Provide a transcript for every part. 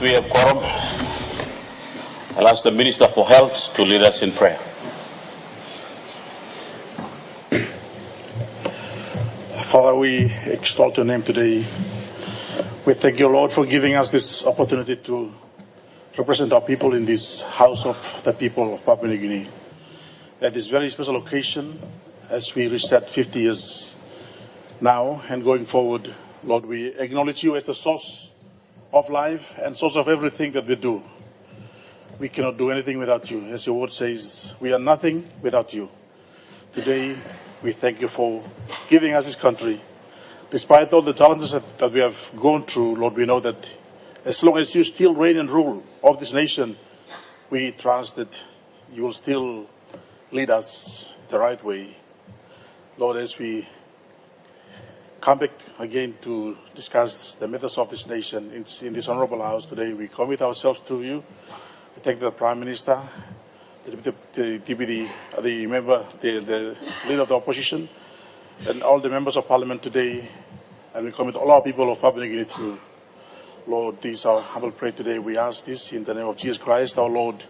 We have quorum. I'll ask the Minister for Health to lead us in prayer. Father, we exalt your name today. We thank you, Lord, for giving us this opportunity to represent our people in this House of the People of Papua New Guinea. At this very special occasion, as we reset 50 years now and going forward, Lord, we acknowledge you as the source of life and source of everything that we do. We cannot do anything without you. As your word says, we are nothing without you. Today, we thank you for giving us this country. Despite all the challenges that we have gone through, Lord, we know that as long as you still reign and rule of this nation, we trust that you will still lead us the right way. Lord, as we come back again to discuss the matters of this nation in this honorable house today, we commit ourselves to you. We thank the Prime Minister, the deputy, the member, the leader of the opposition, and all the members of Parliament today. And we commit all our people of Papua New Guinea to you. Lord, this is our humble prayer today. We ask this in the name of Jesus Christ, our Lord,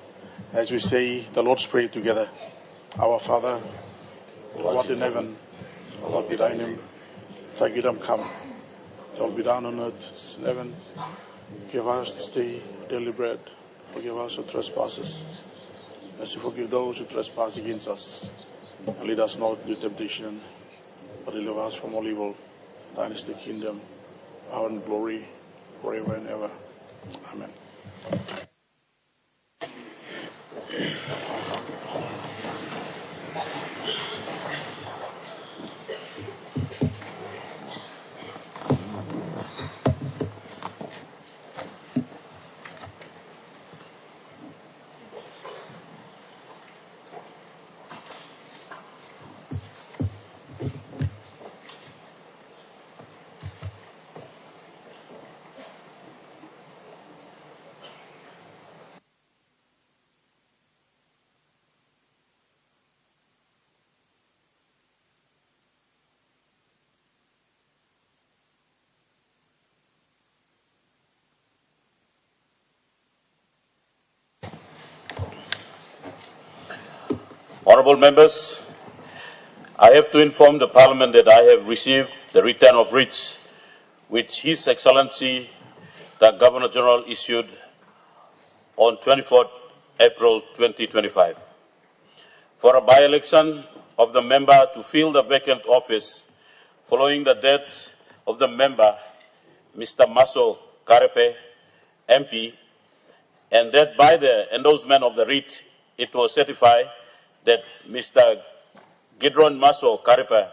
as we say the Lord's Prayer together. Our Father, who art in heaven, hallowed be thy name. Thy kingdom come, thy will be done on earth as in heaven. Give us this day daily bread. Forgive us our trespasses, as we forgive those who trespass against us. And lead us not into temptation, but deliver us from all evil. Thine is the kingdom, power and glory, forever and ever. Amen. Honourable members, I have to inform the Parliament that I have received the return of writs which His Excellency the Governor-General issued on 24th April 2025 for a by-election of the member to fill the vacant office following the death of the member, Mr. Maso Karepe, MP, and that by the endorsement of the writ, it was certified that Mr. Gidron Maso Karepe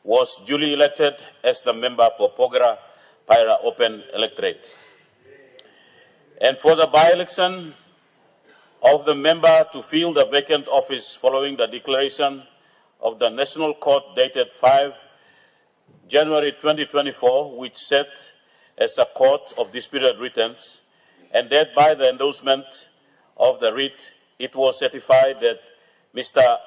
was duly elected as the member for Pogera Paira Open Electorate. And for the by-election of the member to fill the vacant office following the declaration of the National Court dated 5 January 2024, which set as a court of disputed writs, and that by the endorsement of the writ, it was certified that Mr.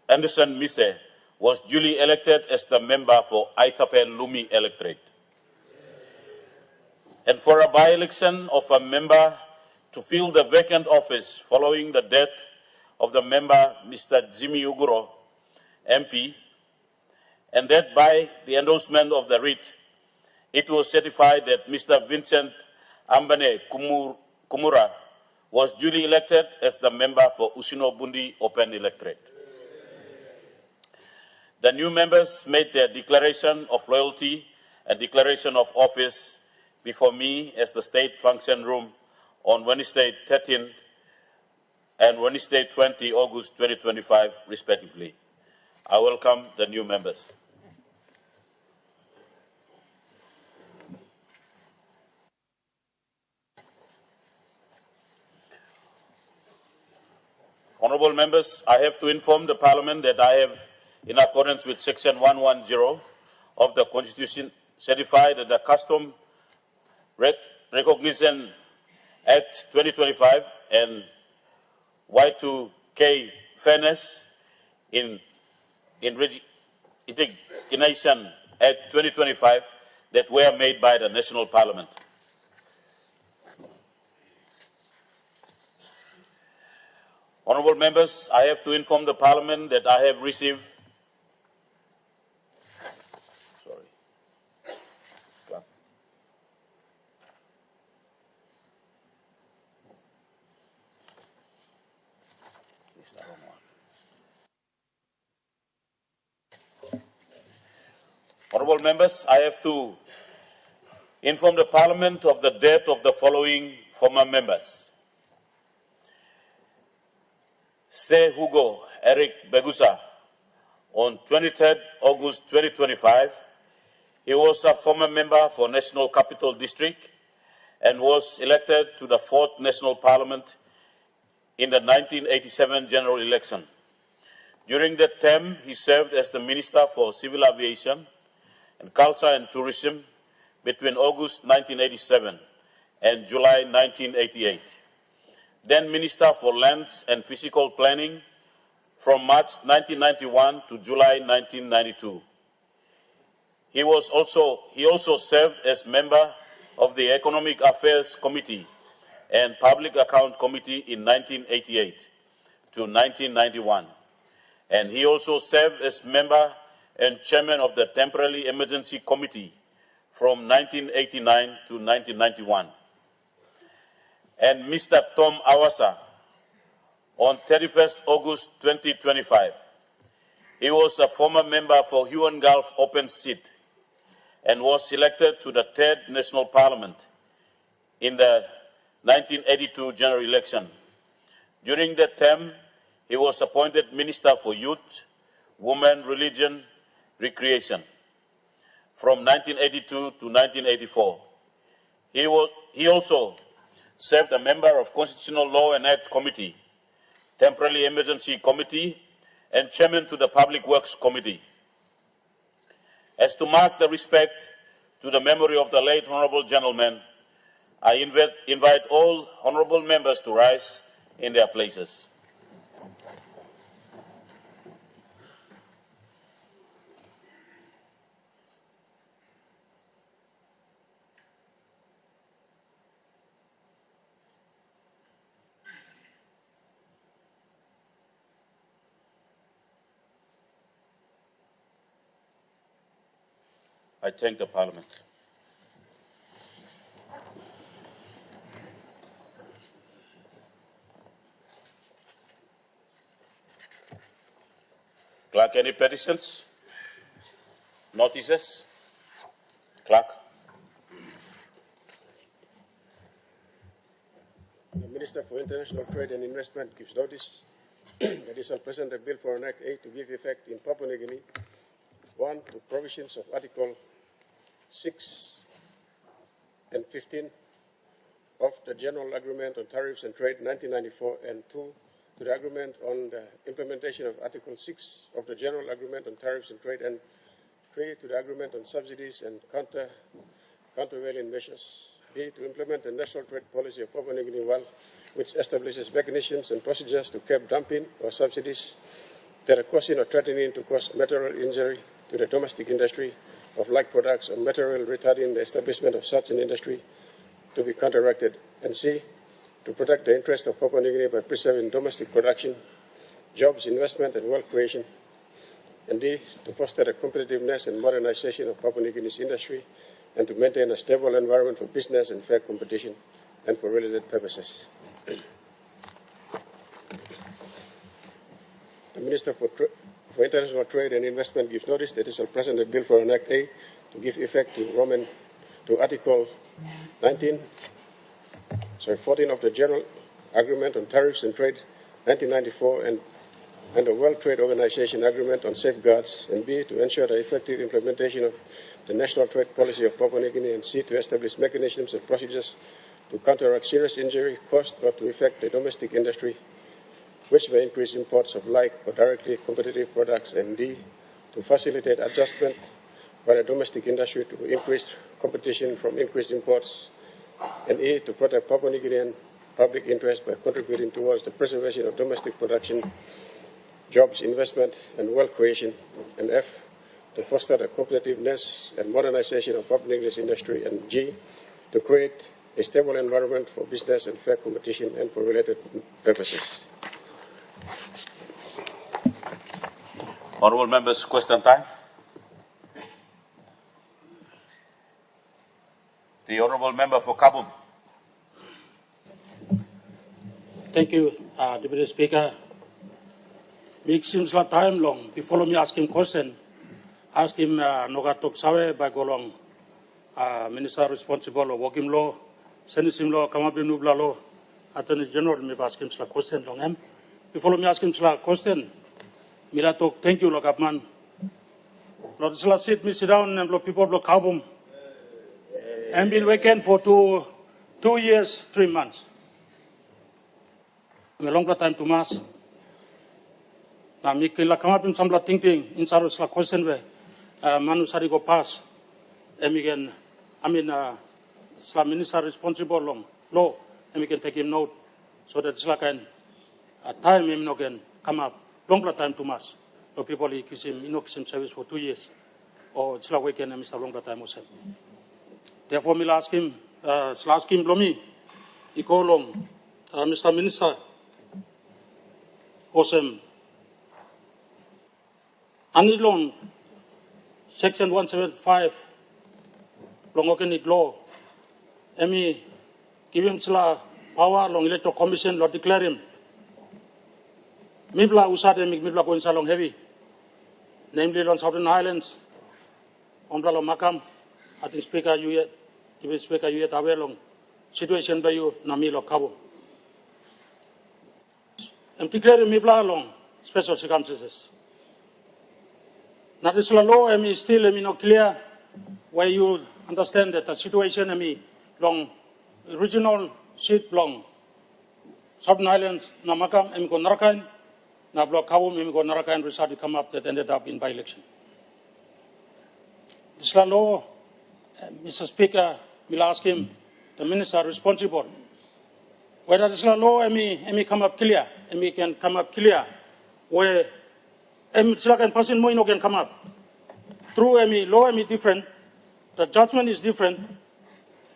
Anderson Mise was duly elected as the member for Aitape Lumi Electorate. And for a by-election of a member to fill the vacant office following the death of the member, Mr. Jimmy Uguro, MP, and that by the endorsement of the writ, it was certified that Mr. Vincent Ambane Kumura was duly elected as the member for Usino Bundi Open Electorate. The new members made their declaration of loyalty and declaration of office before me as the State Function Room on Wednesday 13 and Wednesday 20 August 2025, respectively. I welcome the new members. Honourable members, I have to inform the Parliament that I have, in accordance with Section 110 of the Constitution, certified that the Custom Recognition Act 2025 and Y2K Fairness in Resignation Act 2025 that were made by the National Parliament. Honourable members, I have to inform the Parliament that I have received Honourable members, I have to inform the Parliament of the death of the following former members. Se Hugo Eric Begusa on 23rd August 2025. He was a former member for National Capital District and was elected to the 4th National Parliament in the 1987 general election. During that term, he served as the Minister for Civil Aviation and Culture and Tourism between August 1987 and July 1988. Then Minister for Lands and Physical Planning from March 1991 to July 1992. He also served as member of the Economic Affairs Committee and Public Account Committee in 1988 to 1991. And he also served as member and chairman of the Temporary Emergency Committee from 1989 to 1991. And Mr. Tom Awasa on 31st August 2025. He was a former member for Huon Gulf Open Seat and was elected to the 3rd National Parliament in the 1982 general election. During that term, he was appointed Minister for Youth, Women, Religion, Recreation from 1982 to 1984. He also served a member of Constitutional Law and Act Committee, Temporary Emergency Committee, and chairman to the Public Works Committee. As to mark the respect to the memory of the late honourable gentleman, I invite all honourable members to rise in their places. I thank the Parliament. Clerk, any petitions? Notices? Clerk. The Minister for International Trade and Investment gives notice that he shall present a bill for an Act 8 to give effect in Papua New Guinea 1 to provisions of Article 6 and 15 of the General Agreement on Tariffs and Trade 1994 and 2 to the Agreement on the implementation of Article 6 of the General Agreement on Tariffs and Trade and 3 to the Agreement on Subsidies and Countervailing Measures. B, to implement the national trade policy of Papua New Guinea which establishes mechanisms and procedures to curb dumping or subsidies that are causing or threatening to cause material injury to the domestic industry of like products or material retarding the establishment of such an industry to be counteracted. And C, to protect the interests of Papua New Guinea by preserving domestic production, jobs, investment, and wealth creation. And D, to foster the competitiveness and modernization of Papua New Guinea's industry and to maintain a stable environment for business and fair competition and for related purposes. The Minister for International Trade and Investment gives notice that he shall present a bill for an Act A to give effect to Article 14 of the General Agreement on Tariffs and Trade 1994 and the World Trade Organization Agreement on Safeguards, and B, to ensure the effective implementation of the national trade policy of Papua New Guinea, and C, to establish mechanisms and procedures to counteract serious injury caused or to affect the domestic industry, which may increase imports of like or directly competitive products, and D, to facilitate adjustment by the domestic industry to increase competition from increased imports, and E, to protect Papua New Guinean public interest by contributing towards the preservation of domestic production, jobs, investment, and wealth creation, and F, to foster the competitiveness and modernization of Papua New Guinea's industry, and G, to create a stable environment for business and fair competition and for related purposes. Honourable members, question time. The Honourable Member for Kabum. Thank you, Deputy Speaker. It seems like time long. Before me ask him question, ask him Nogatok Sawe by Golong, Minister responsible of working law, Senasim law, Kamabin Nubla law, Attorney General, me ask him question long him. Before me ask him question, Milatok, thank you, Lokapman. Lord Sla sit me sit down and people block Kabum. And been vacant for two years, 3 months. A long time to mass. Now, me kila come up in some thinking in Saros la question where Manusari go pass. Emigen, Islam minister responsible long law. And we can take him note so that it's like a time him no can come up. Long time to mass. The people he kiss him service for 2 years. Or it's like weekend and Mr. Longer time was him. Therefore, me ask him, Blomi, he go along, Mr. Minister, Osem, Anilon, Section 175, long organic law, Emi, give him power, long electoral commission, Lord declare him. Mibla usade mibla going salong heavy, namely on Southern Highlands, on Blalo Makam, I think Speaker you yet, Deputy Speaker you yet aware long situation by you Namilo Kabo. I'm declaring Mibla long special circumstances. Now this law I still not clear where you understand that the situation long regional seat long Southern Highlands Namakam go Narakan. Now, block Kawum, go Naraka result to come up that ended up in by-election. This law, Mr. Speaker, will ask him, the minister responsible, whether this law, come up clear, can come up clear, where can person more can come up. Through law, different, the judgment is different,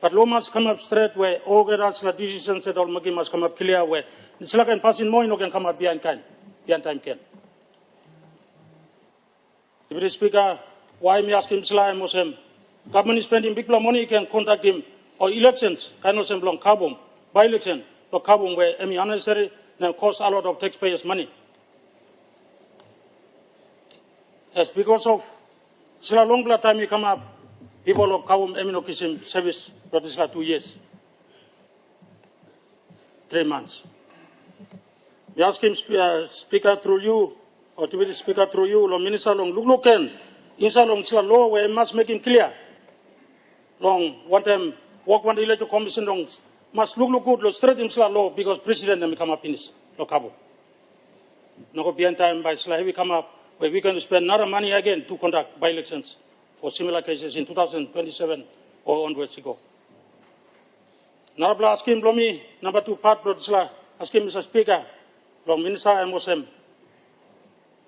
but law must come up straight where all the decisions that all must come up clear, where this can person more can come up behind kind. Time can. Deputy Speaker, why me ask him Muslim? Government is spending big money, can contact him. Or elections, kind of long carbon, by election, or carbon where unnecessary and cost a lot of taxpayers' money. Yes, because of a longer time you come up, people of Kabum Eminokisim service, but it's 2 years. 3 months. We ask him, Speaker, through you, or to be the Speaker through you, Long Minister Long, look, inside Long law where must make him clear. Long, one time, walk one electoral commission long, must look good, straight in law, because President may come up in this, Lokabo. No, behind time by Slavi come up, where we can spend another money again to conduct by-elections for similar cases in 2027 or onwards ago. Now, ask him, Blomi, number 2 part, ask him, Mr. Speaker, Long Minister and Muslim.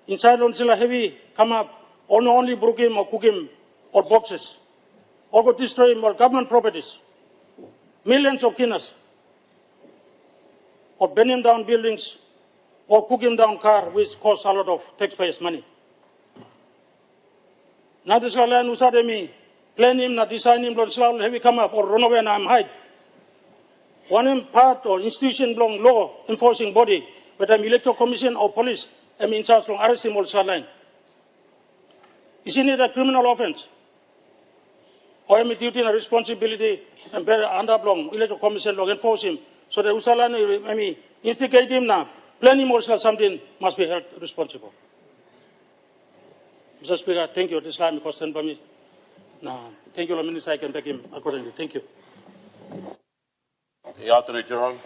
Inside on Silla heavy, come up, only broke him or cook him or boxes, or go destroy him or government properties, millions of kinas, or burn him down buildings, or cook him down car, which costs a lot of taxpayers' money. Now this land usademi, plan him, not design him, heavy come up, or run away and I'm hide. One part or institution belong law enforcing body, whether I'm electoral commission or police, in charge from arrest him or line. Isn't it a criminal offense? Or am I duty and responsibility and better under belong electoral commission law enforce him? So the Usalan, instigate him now, plan him or something must be held responsible. Mr. Speaker, thank you. This time question by me. Now, thank you, Minister. I can take him accordingly. Thank you. The Attorney General.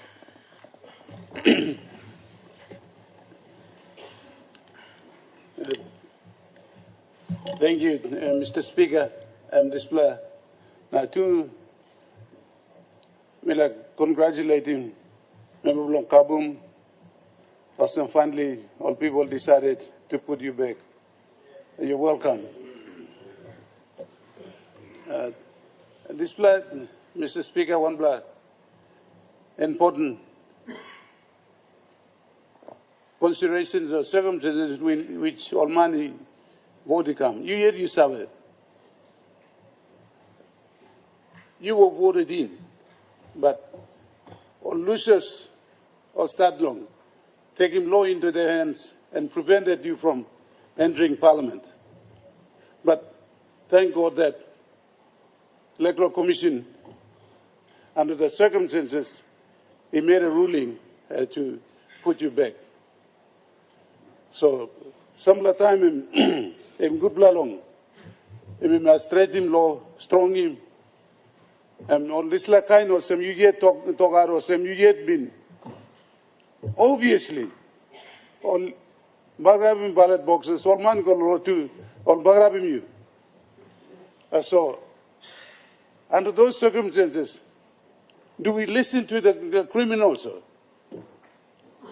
Thank you, Mr. Speaker. Display. Now, congratulating Member of Kabum. Awesome, finally, all people decided to put you back. You're welcome. Display, Mr. Speaker, one blood. Important. considerations or circumstances which all money voted come. You hear you sabe. You were voted in, but all losers all start long, taking law into their hands and prevented you from entering Parliament. But thank God that Electoral Commission, under the circumstances, he made a ruling to put you back. So, some of the time, in good long, we must straight him law, strong him, and all this like kind of some you get talk out or some you get been. Obviously, all bagrabim ballot boxes, all man go to, all bagrabim you. So, under those circumstances, do we listen to the criminals?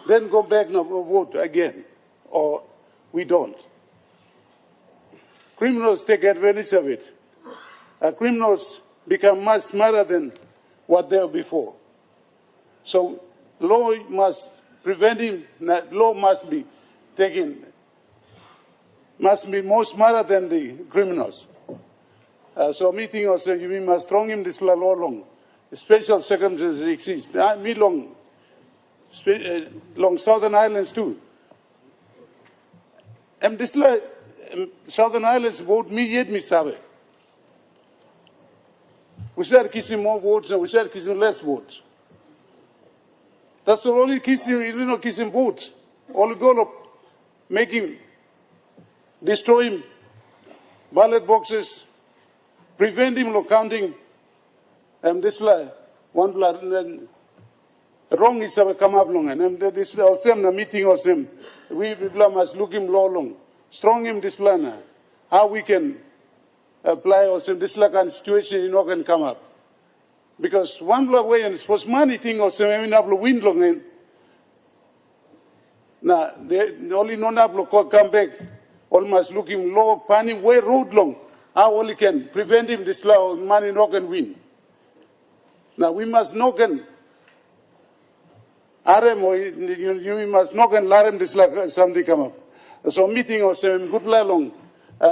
Then go back and vote again, or we don't? Criminals take advantage of it. Criminals become much smarter than what they were before. So law must prevent him, law must be taken, must be more smarter than the criminals. So meeting also, you must strong him this law long. Special circumstances exist. Me long Southern Islands too. And this law, Southern Islands vote me yet me sabe. We start kissing more votes and we start kissing less votes. That's the only kissing, you know, kissing votes. All the goal of making, destroying ballot boxes, preventing from counting, and this one blood, and wrong is ever come up long, and this also the meeting also, we people must look him law long, strong him this plan, how we can apply also this like a situation you know can come up. Because one block way and it's supposed money thing also I mean ablo win long and now they only non ablo come back almost looking low panning way road long. How only can prevent him this law money no can win. Now we must no can RM or you must no can larem this like something come up. So meeting also good long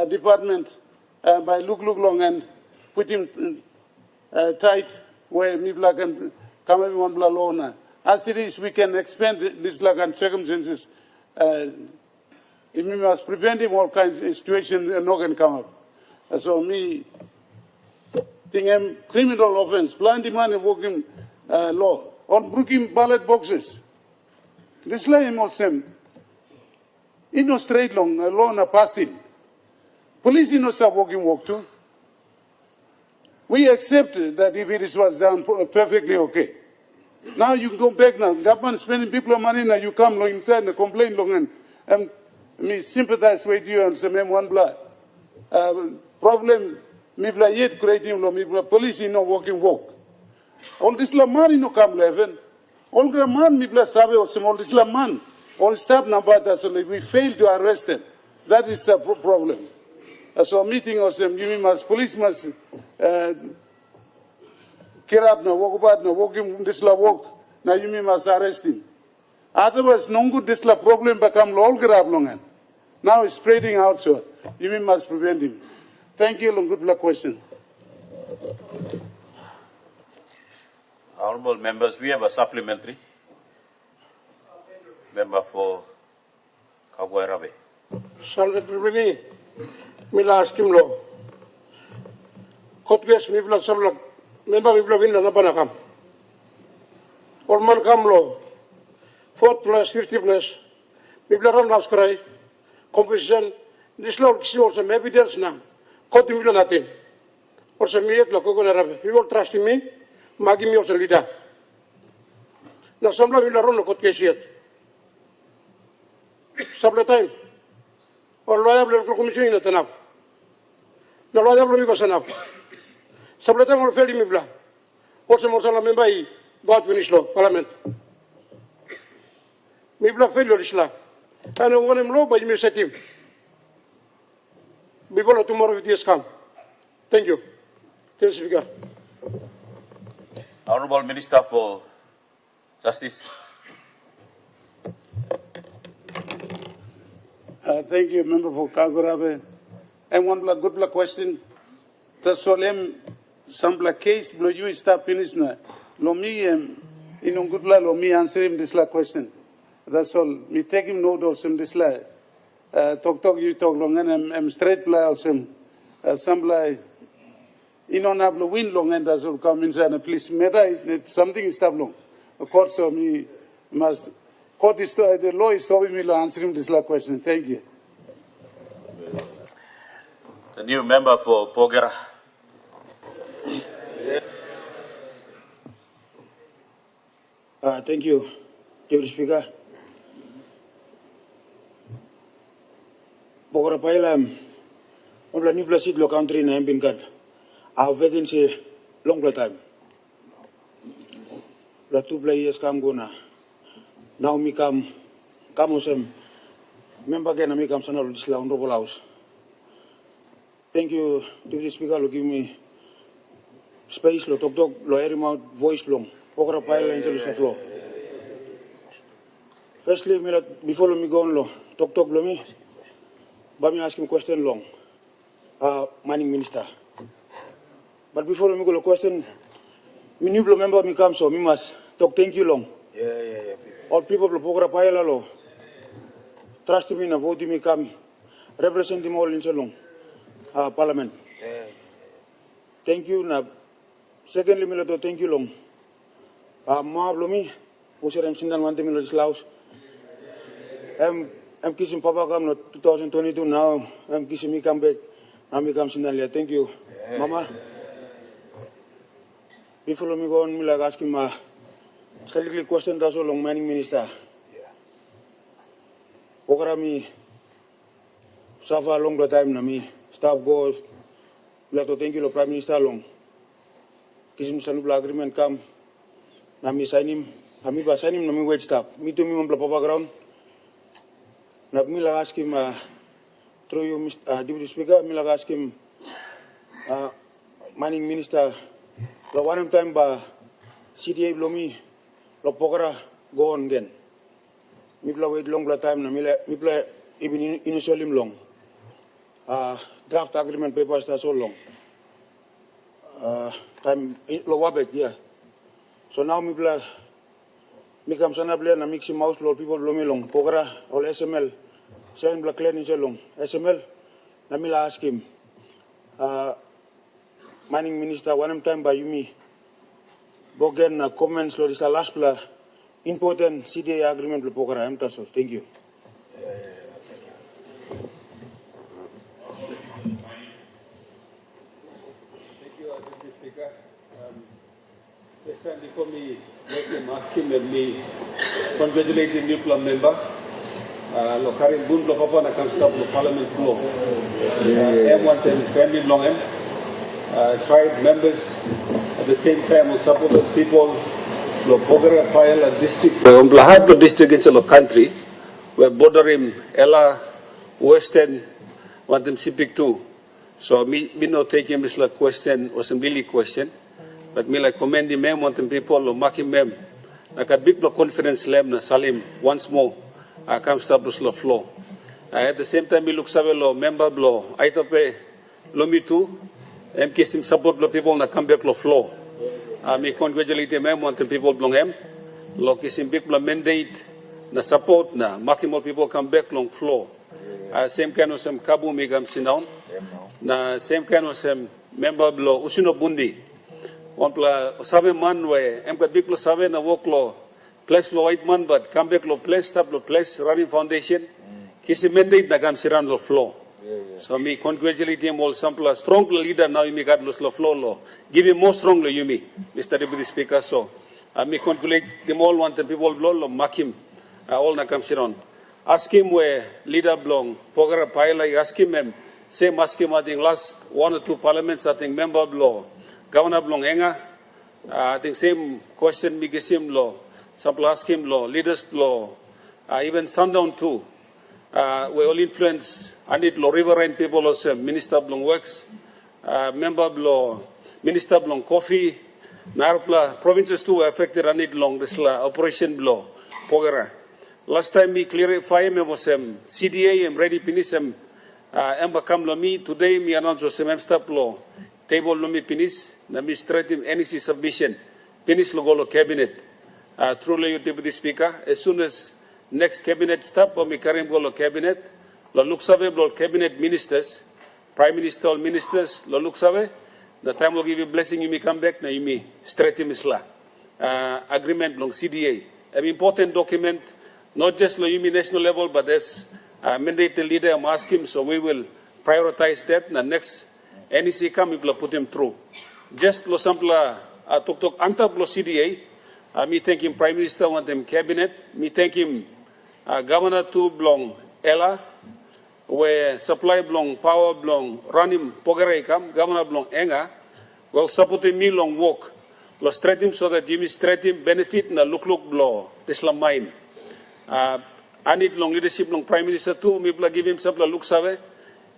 department by look long and put him tight where people can come in one law. As it is, we can expand this like and circumstances. We must prevent him all kinds of situations and no can come up. So me think I'm criminal offense, plenty money working law, on broken ballot boxes. This law him also. In no straight long, law na passing. Police in no stop working work too. We accept that if it was done perfectly okay. Now you can go back now. Government spending people money now. You come inside and complain long and me sympathize with you and say me one blood. Problem me blood yet creating law. Me blood police in no working work. All this la man no come leven. All the man me blood sabe or some all this la man. All staff number that so we fail to arrest them. That is the problem. So meeting or some you must police must care up now walk about now walking this la walk now you must arrest him. Otherwise no good this la problem become all grab long. Now it's spreading out so you must prevent him. Thank you long good luck question. Honourable members, we have a supplementary. Member for Kabuerabe. Salve Mila skim lo. Kotges mi bila sabla member mi bila win na panakam. Orman kam lo. 4 plus 50 plus. Mi bila ram naskrai. Competition. This law kisi also evidence na. Kot mi bila natin. Or sa miyet lo ko na rabe. You will trust in me. Magi mi also leader. Na sabla mi bila ram lo kotges Sabla time. Or loyal electoral commission in the tanap. No loyal amigo sanap. Sabla time or fairly mibla. Also Mosala member God finish law, Parliament. Mibla failure isla. And I want him low by me set him. Before tomorrow if this come. Thank you. Thank you, Speaker. Honourable Minister for Justice. Thank you, Member for Kagurave. And one good question. The solem some case blow you stop finish na. Lomi inong good lomi answer him this question. That's all. Me take him note also this talk you talk long and I'm straight play also. Some inon hablo win long and that's all come inside and please meta something is stop long. Of course, so me must court is the law is stopping me to answer him this question. Thank you. The new member for Pogera. Thank you, Deputy Speaker. Pogera Pailam, on the new place lo country na been got. Our vacancy long time. La 2 years come go na. Now me come osem member again me come sana this la honorable house. Thank you, Deputy Speaker, to give me space lo talk lo air out voice long. Pogera Pailam in the floor. Firstly, before me go on lo talk lo me. But me ask him question long. Mining Minister. But before me go to question, me new member me come so me must talk thank you long. Yeah. All people of Pogera Pailam lo trust me na vote me come represent them all in so long. Parliament. Thank you na. Secondly, me to thank you long. Mga blomi, usiram sindan wante me lo dislaus. I'm kissing Papa come no 2022 now. I'm kissing me come back. Now me come sindan liya. Thank you, Mama. Before me go on, me like ask him slightly question that's all long mining minister. Pogera me suffer a long time na me staff go. Like to thank you, Prime Minister long. Kissing Sanubla agreement come. Na me sign him. Na me ba sign him na me wait staff. Me to me on Papa ground. Na me like ask him through you, Deputy Speaker. Me like ask him mining minister. La one time ba CDA blow me. La Pogera go on again. Me play wait long time na me play even initially long. Draft agreement papers are so long. Time lo wabek yeah. So now me play me come sana play na mix mouse lo people lo me long. Pogera or SML. Seven black clear in so long. SML na me la ask him. Mining Minister one time by Yumi Bogen comments lo this last play important CDA agreement lo Pogera am so thank you. This time before me let him ask him and me congratulate the new club member. Lo karim bun lo papa na kam stop lo parliament floor. M1 and family long tribe members at the same time will support those people lo Pogera Pailam district. On lahat lo district in the country we bordering Ella Western want them CPIC too. So me no taking this like question was a really question. But me like commend the mem want them people lo making mem. Like a big conference lem na Salim once more. I come establish the floor. At the same time, we look sabe lo member lo I tope lo me too. MKsim support lo people na come back lo floor. Me congratulate the mem want the people belong em. Lo kisim big lo mandate na support na making more people come back long floor. Same kind of some kabu me come sit down. Na same kind of some member lo usino bundi. On pla sabe man we kat big lo sabe na work lo place lo white man but come back lo place stop lo place running foundation kisi mandate na gam siran lo floor. So me congratulate him all sample strong leader now you me got lo floor lo give him more strong lo you me Mr. Deputy Speaker. So me congratulate them all want the people lo mak him all na come siran ask him where leader belong Pogera Pailam ask him same ask him I think last 1 or 2 parliaments I think member belong Governor belong enga I think same question me gisim lo sample ask him lo leaders lo even sundown too we all influence I need lo riverine people also minister belong works member belong minister belong coffee narpla provinces too affected I need long this la operation belong Pogera Last time me clarify me was CDA ready finish bakam lo mi today me announce stop lo table lo mi finish na mi straight NEC submission finish lo go cabinet truly you deputy speaker as soon as next cabinet stop or me karim go cabinet lo look survey lo cabinet ministers prime minister or ministers lo look survey the time will give you blessing you me come back na you me straight misla agreement long CDA an important document not just lo yumi national level but as mandate the leader I'm asking, so we will prioritize that. The next NEC come, we will put him through. Just lo sampla tok antap lo CDA. Me thank him Prime Minister want him cabinet. Me thank him Governor to belong Ella, where supply belong power belong running pogare kam. Governor belong Enga. Well support him me long work. Lo straight him so that you straight him benefit na look blow this la mine. I need long leadership, long Prime Minister too. Me give him some look save.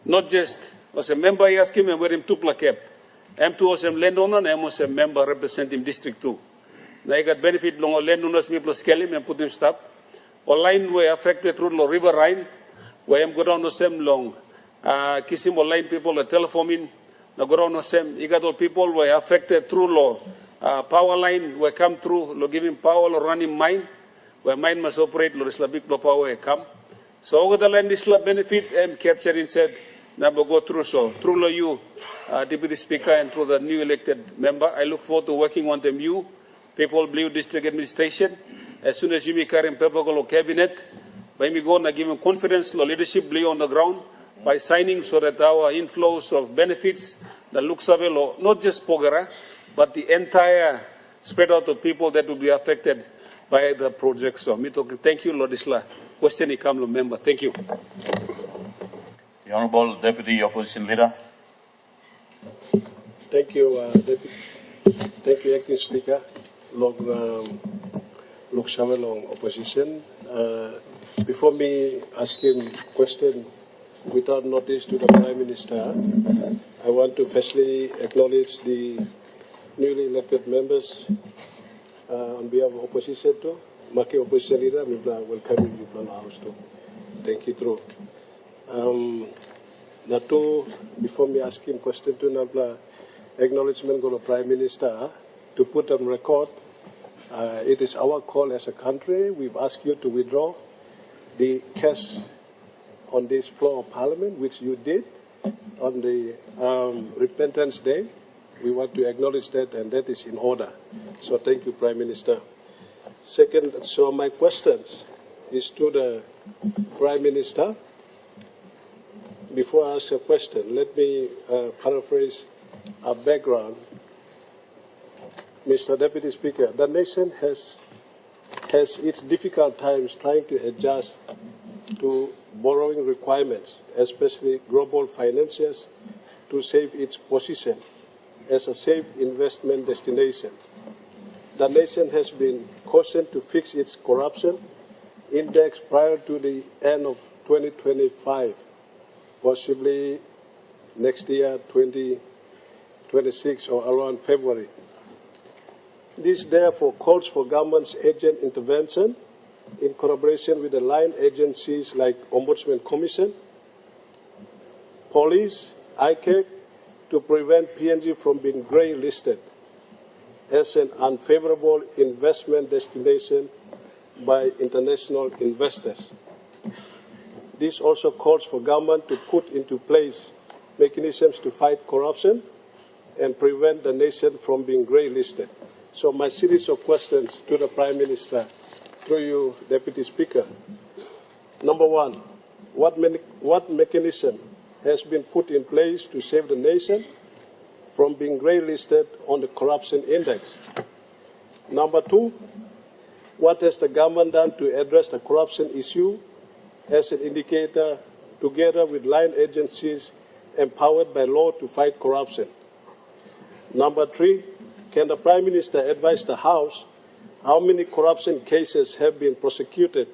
Not just as a member, I ask him and wear him two cap. M2 was a landowner, and I was a member representing District 2. Now I got benefit long landowners, me scale him and put him stop. Online were affected through the River Rhine, where I'm go down the same long. Kiss him online people, telephone now go down the same. You got all people were affected through law. Power line were come through, lo give him power, lo running mine. Where mine must operate, lo isla big power come. So over the land isla benefit and capturing said, number go through so. Through lo you, Deputy Speaker, and through the new elected member, I look forward to working on them you, People Blue District Administration. As soon as you make current paper go cabinet, by me go and give him confidence, lo leadership blue on the ground, by signing so that our inflows of benefits, the looks of it, not just Pogara, but the entire spread out of people that will be affected by the project. So, thank you, Lord Isla. Question Ikamlo member. Thank you. The Honourable Deputy Opposition Leader. Thank you, Deputy. Thank you, Acting Speaker. Log Shamelong Opposition. Before me asking question without notice to the Prime Minister, I want to firstly acknowledge the newly elected members on behalf of opposition too. Maki opposition leader, we welcome you to the house too. Thank you, through. Natu, before me asking question to Nabla, acknowledgement go to Prime Minister to put on record. It is our call as a country. We've asked you to withdraw the cash on this floor of Parliament, which you did on the Repentance Day. We want to acknowledge that, and that is in order. So thank you, Prime Minister. Second, so my questions is to the Prime Minister. Before I ask a question, let me paraphrase our background. Mr. Deputy Speaker, the nation has its difficult times trying to adjust to borrowing requirements, especially global financiers, to save its position as a safe investment destination. The nation has been cautioned to fix its corruption index prior to the end of 2025, possibly next year, 2026 or around February. This therefore calls for government's urgent intervention in collaboration with the line agencies like Ombudsman Commission, Police, ICAC, to prevent PNG from being grey-listed as an unfavorable investment destination by international investors. This also calls for government to put into place mechanisms to fight corruption and prevent the nation from being grey-listed. So my series of questions to the Prime Minister, through you, Deputy Speaker. Number one, what mechanism has been put in place to save the nation from being grey-listed on the corruption index? Number two, what has the government done to address the corruption issue as an indicator together with line agencies empowered by law to fight corruption? Number three, can the Prime Minister advise the House how many corruption cases have been prosecuted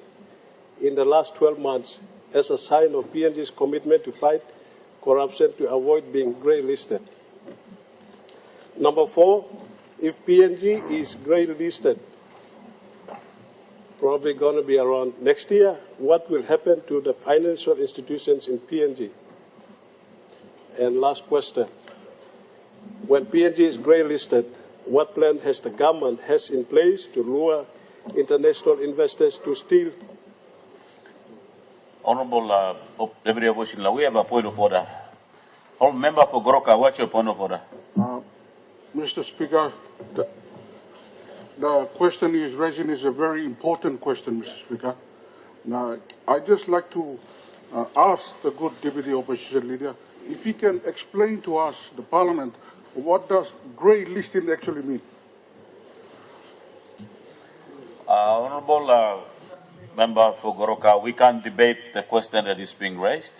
in the last 12 months as a sign of PNG's commitment to fight corruption to avoid being grey-listed? Number four, if PNG is grey-listed, probably going to be around next year. What will happen to the financial institutions in PNG? And last question. When PNG is grey listed, what plan has the government has in place to lure international investors to steal? Honorable Deputy Opposition Leader, we have a point of order. All member for Goroka, what's your point of order? Mr. Speaker, the question he is raising is a very important question, Mr. Speaker. Now, I'd just like to ask the good Deputy Opposition Leader if he can explain to us, the Parliament, what does grey listing actually mean? Honorable member for Goroka, we can't debate the question that is being raised.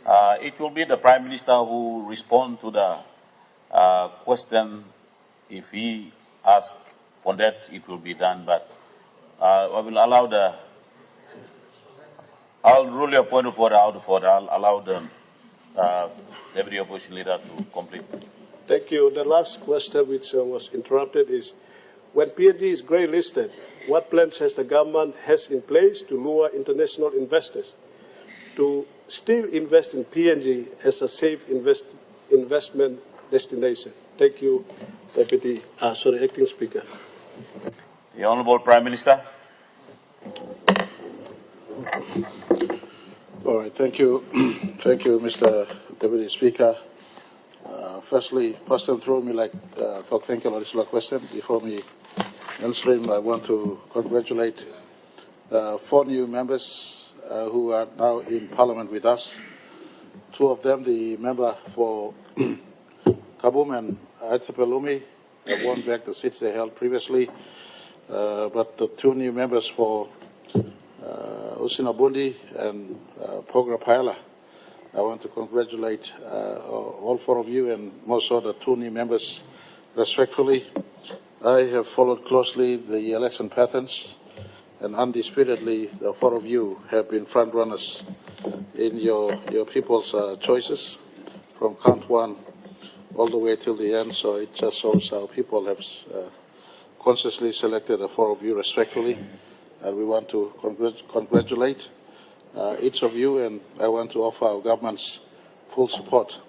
It will be the Prime Minister who will respond to the question. If he asks for that, it will be done. But I will allow I'll rule your point of order out of order. I'll allow the Deputy Opposition Leader to complete. Thank you. The last question which was interrupted is, when PNG is grey listed, what plans has the government has in place to lure international investors to still invest in PNG as a safe investment destination? Thank you, Acting Speaker. The Honorable Prime Minister. All right, thank you. Thank you, Mr. Deputy Speaker. Firstly, pass them through me like thank you for this question. Before me answering, I want to congratulate 4 new members who are now in Parliament with us. 2 of them, the member for Kabum and Aitapelumi, have won back the seats they held previously. But the 2 new members for Usinabundi and Pogra Paela, I want to congratulate all 4 of you, and most of the 2 new members respectfully. I have followed closely the election patterns, and undisputedly the 4 of you have been front runners in your people's choices from count 1 all the way till the end. So it just shows how people have consciously selected the 4 of you respectfully, and we want to congratulate each of you, and I want to offer our government's full support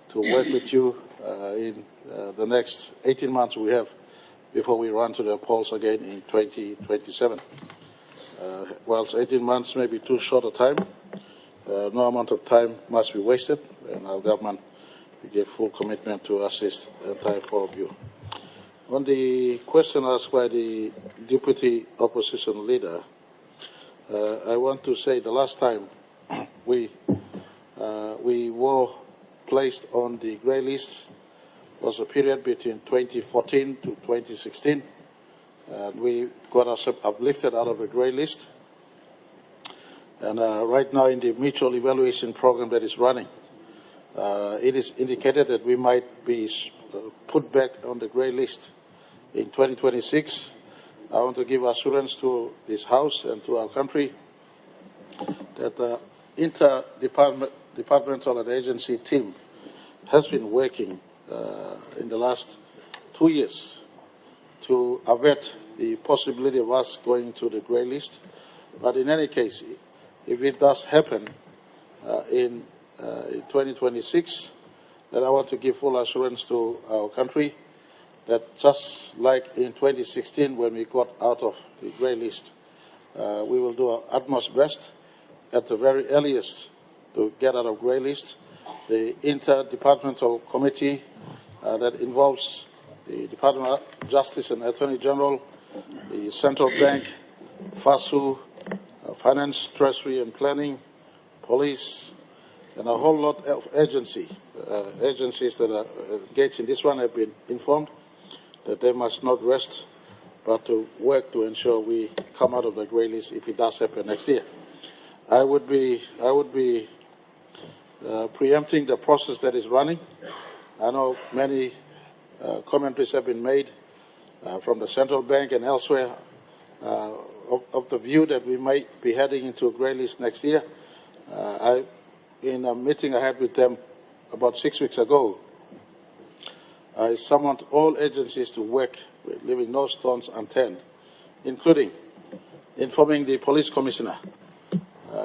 to work with you in the next 18 months we have before we run to the polls again in 2027. Whilst 18 months may be too short a time, no amount of time must be wasted, and our government will give full commitment to assist the entire 4 of you. On the question asked by the Deputy Opposition Leader, I want to say the last time we were placed on the grey list was a period between 2014 to 2016. And we got ourselves uplifted out of the grey list. And right now in the mutual evaluation program that is running, it is indicated that we might be put back on the grey list in 2026. I want to give assurance to this House and to our country that the interdepartmental and agency team has been working in the last 2 years to avert the possibility of us going to the grey list. But in any case, if it does happen in 2026, then I want to give full assurance to our country that just like in 2016 when we got out of the grey list, we will do our utmost best at the very earliest to get out of grey list. The interdepartmental committee that involves the Department of Justice and Attorney General, the Central Bank, FASU, Finance, Treasury and Planning, Police, and a whole lot of agencies that are engaged in this one have been informed that they must not rest but to work to ensure we come out of the grey list if it does happen next year. I would be preempting the process that is running. I know many commentaries have been made from the Central Bank and elsewhere of the view that we might be heading into a grey list next year. In a meeting I had with them about 6 weeks ago, I summoned all agencies to work with leaving no stones unturned, including informing the police commissioner.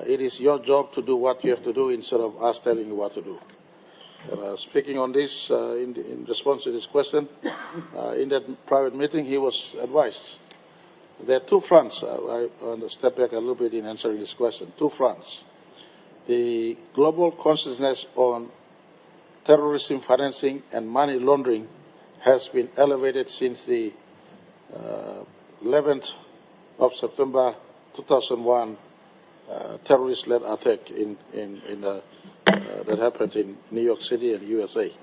It is your job to do what you have to do instead of us telling you what to do. And, speaking on this, in response to this question, in that private meeting, he was advised. There are two fronts. I want to step back a little bit in answering this question. Two fronts. The global consciousness on terrorism financing and money laundering has been elevated since the 11th of September 2001 terrorist-led attack that happened in New York City and USA.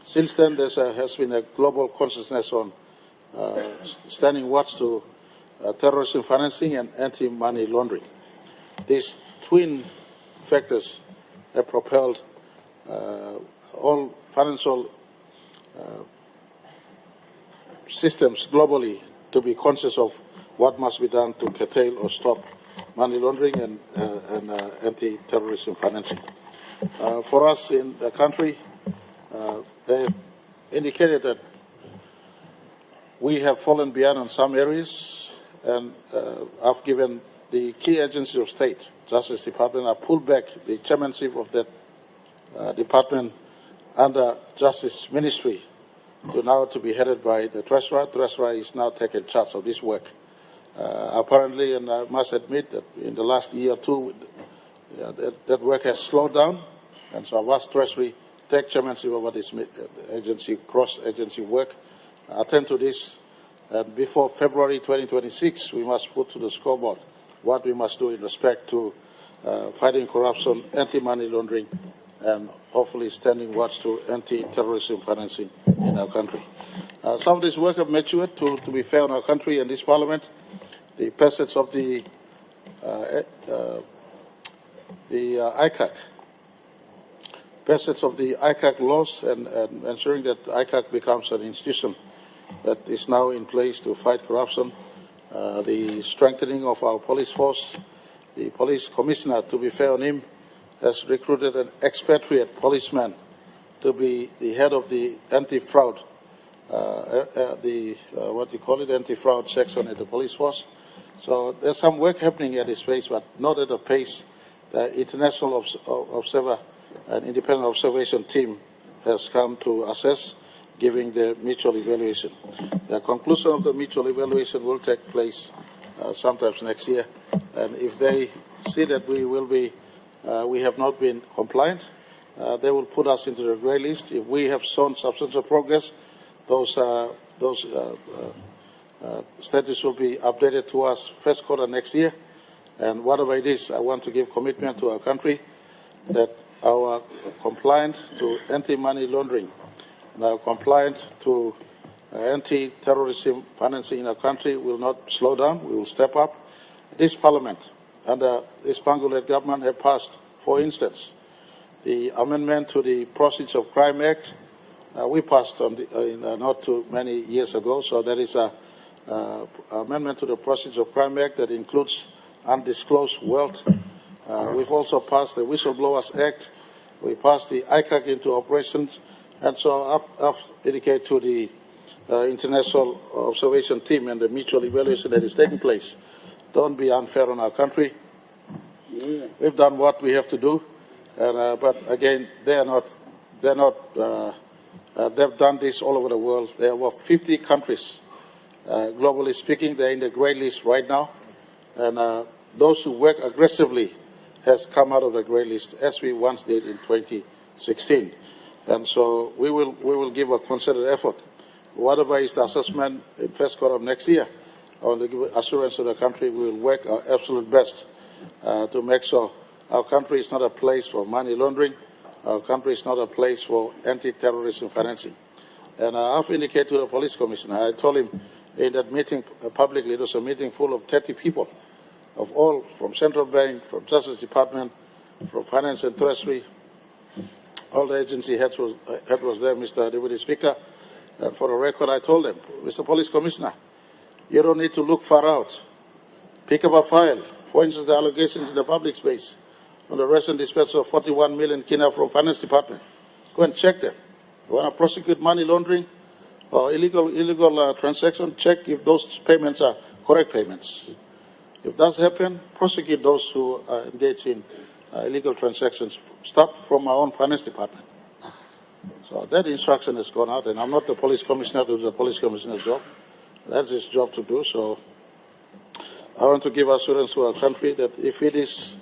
Since then, there has been a global consciousness on standing watch to terrorism financing and anti-money laundering. These twin factors have propelled all financial systems globally to be conscious of what must be done to curtail or stop money laundering and anti-terrorism financing. For us in the country, they indicated that we have fallen behind on some areas, and I've given the key agencies of state, Justice Department, I pulled back the chairmanship of that department under Justice Ministry to be headed by the Treasurer. Treasurer is now taking charge of this work. Apparently, and I must admit that in the last year or two, that work has slowed down, and so I've asked Treasury take chairmanship over this agency, cross-agency work, attend to this, and before February 2026, we must put to the scoreboard what we must do in respect to fighting corruption, anti-money laundering, and hopefully standing watch to anti-terrorism financing in our country. Some of this work have matured to be fair in our country and this Parliament. The passage of the ICAC laws and ensuring that ICAC becomes an institution that is now in place to fight corruption, the strengthening of our police force. The police commissioner, to be fair on him, has recruited an expatriate policeman to be the head of the anti-fraud, anti-fraud section at the police force. So there's some work happening at this pace, but not at the pace the international observer and independent observation team has come to assess, giving the mutual evaluation. The conclusion of the mutual evaluation will take place sometimes next year, and if they see that we have not been compliant, they will put us into the grey list. If we have shown substantial progress, those status will be updated to us first quarter next year. And whatever it is, I want to give commitment to our country that our compliance to anti-money laundering and our compliance to anti-terrorism financing in our country will not slow down. We will step up. This Parliament under this Bangu-led government have passed, for instance, the amendment to the Proceeds of Crime Act. We passed on not too many years ago, so there is a amendment to the Proceeds of Crime Act that includes undisclosed wealth. We've also passed the Whistleblowers Act. We passed the ICAC into operations, and so I've indicated to the international observation team and the mutual evaluation that is taking place. Don't be unfair on our country. We've done what we have to do, and, but again, they've done this all over the world. There were 50 countries, globally speaking. They're in the grey list right now, and those who work aggressively has come out of the grey list, as we once did in 2016. And so we will give a concerted effort. Whatever is the assessment in first quarter of next year, I want to give assurance to the country we will work our absolute best to make sure our country is not a place for money laundering. Our country is not a place for anti-terrorism financing. And I've indicated to the police commissioner, I told him in that meeting publicly, it was a meeting full of 30 people, of all from Central Bank, from Justice Department, from Finance and Treasury. All the agency head was there, Mr. Deputy Speaker. And for the record, I told them, Mr. Police Commissioner, you don't need to look far out. Pick up a file. For instance, the allegations in the public space on the recent dispersal of 41 million kina from Finance Department. Go and check them. You want to prosecute money laundering or illegal transaction? Check if those payments are correct payments. If that happens, prosecute those who are engaged in illegal transactions. Start from our own finance department. So that instruction has gone out, and I'm not the police commissioner to do the police commissioner's job. That's his job to do. So I want to give assurance to our country that if it is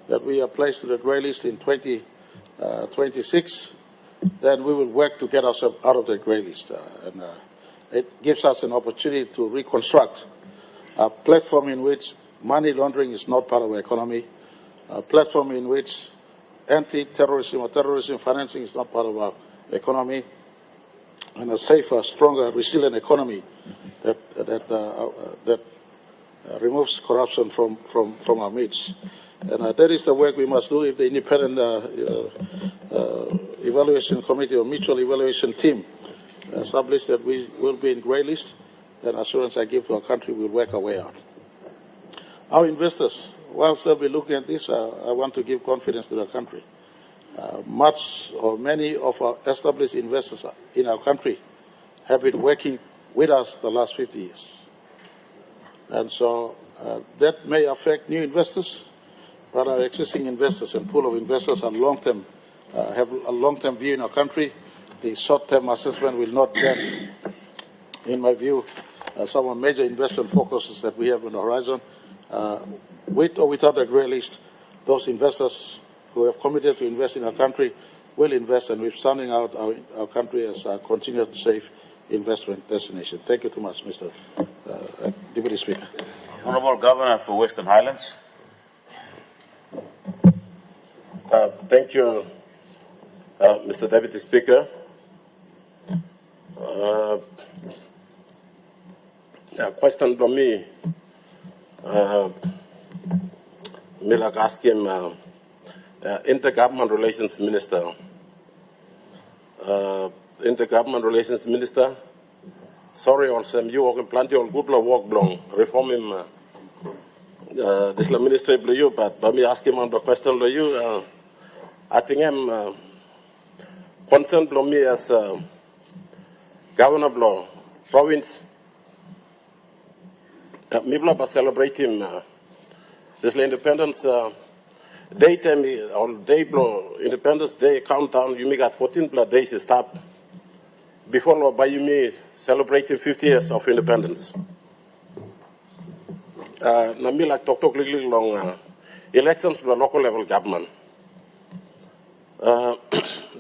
that we are placed to the grey list in 2026, then we will work to get ourselves out of the grey list. It gives us an opportunity to reconstruct a platform in which money laundering is not part of our economy, a platform in which anti-terrorism or terrorism financing is not part of our economy, and a safer, stronger, resilient economy that removes corruption from our midst. And that is the work we must do. If the independent evaluation committee or mutual evaluation team established that we will be in grey list, then assurance I give to our country, we'll work our way out. Our investors, whilst they'll be looking at this, I want to give confidence to the country. Many of our established investors in our country have been working with us the last 50 years. And so that may affect new investors, but our existing investors and pool of investors are long-term, have a long-term view in our country. The short-term assessment will not get, in my view, some of the major investment focuses that we have on the horizon. With or without a grey list, those investors who have committed to invest in our country will invest, and we're standing out our country as a continued safe investment destination. Thank you too much, Mr. Deputy Speaker. Honourable Governor for Western Highlands. Thank you, Mr. Deputy Speaker. Question from me. Milak ask him, Intergovernment Relations Minister. Intergovernment Relations Minister. Sorry, also, you work plenty of good work long. Reform him. This ministry to you, but let me ask him on the question to you. I think I'm concerned for me as Governor of province. People are celebrating this independence daytime or day blow Independence Day countdown. You make at 14 days stop before by you celebrating 50 years of independence. Namila talk long elections for the local level government.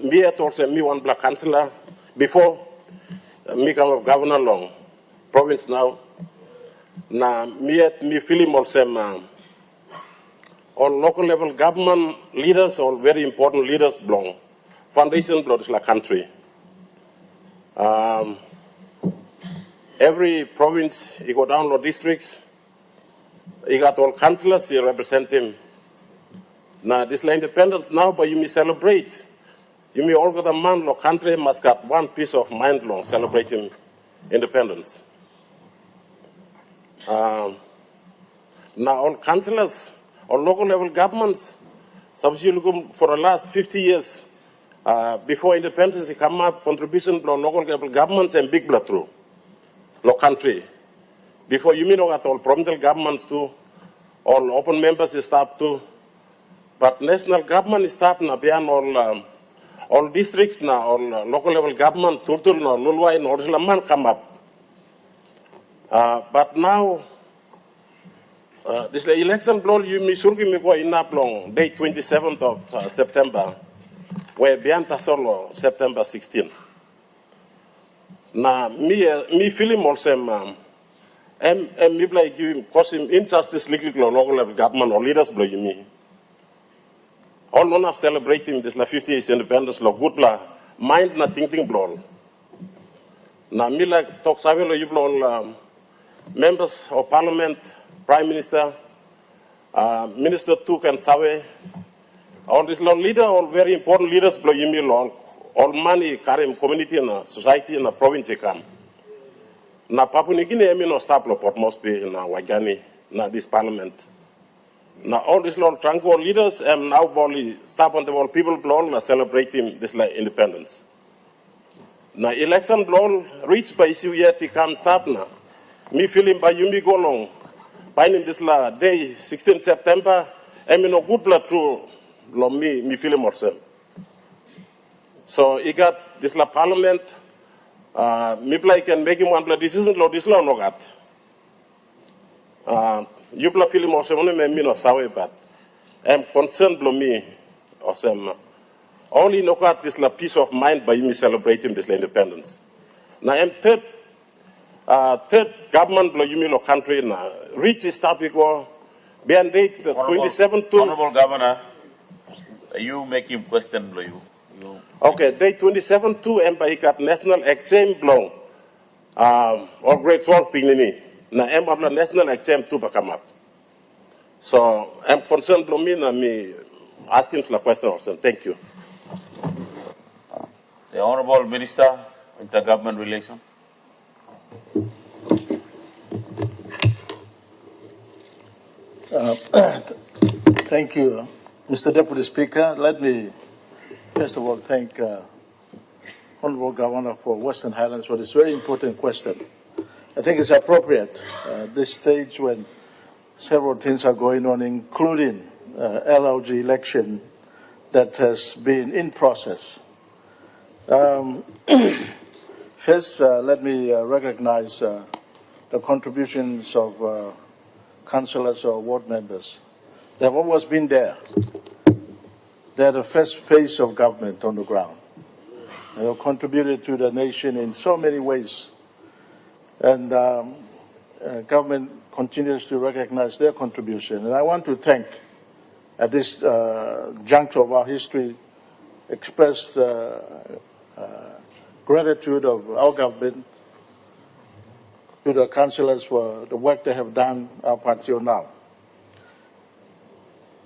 Me at also me one black councillor before me come of governor long province now. Na me feeling also all local level government leaders or very important leaders belong foundation blood is like country. Every province you go down to districts, you got all councillors you represent him. Now this independence now, but you may celebrate. You may all got a man or country must got one piece of mind long celebrating independence. Now all councillors or local level governments, subsequently for the last 50 years, before independence, they come up contribution from local level governments and big blood through local country. Before you mean at all provincial governments too, all open members start too, but national government start na beyond all districts na all local level government total na lulwai na orislaman come up. But now this election blow you me surgi me go in up long day 27th of September, where beyond solo September 16. Na me feeling also and me like you cause him injustice legal local level government or leaders blow you me. All none of celebrating this 50 years independence law good la mind na thinking blow. Na me like talk savilo you blow members of parliament, prime minister, minister took and Sawe, all these leaders, all very important leaders blow you me all money carry community and society in the province come. Na Papua New Guinea no stop port must be na Wagani na this parliament. Now all these tranquil leaders and now body stop on the wall people blow na celebrating this independence. Na election blow reach by issue yet he can't stop na. Me feeling by you me go long. binding this la day 16 September, no good blood through lo me feel myself. So he got this la parliament, me play can make him one blood decision lo this law no got. You play feel myself only me no sawe but I'm concerned lo me or some only no got this la peace of mind by me celebrating this la independence. Now I'm third government blow you country na reach this topic or beyond date 27 to Honorable Governor, are you making question blow you? Okay, day 27 to empire got national exam blow or grade 12 pinini na empire national exam to come up. So I'm concerned blow me na me asking for a question also. Thank you. The Honorable Minister, Intergovernment Relations. Thank you, Mr. Deputy Speaker. Let me, first of all, thank Honorable Governor for Western Highlands for this very important question. I think it's appropriate at this stage when several things are going on, including LLG election that has been in process. First, let me recognize the contributions of councillors or ward members. They have always been there. They're the first face of government on the ground. They have contributed to the nation in so many ways. And government continues to recognize their contribution. And I want to thank, at this juncture of our history, express gratitude of our government to the councillors for the work they have done up until now.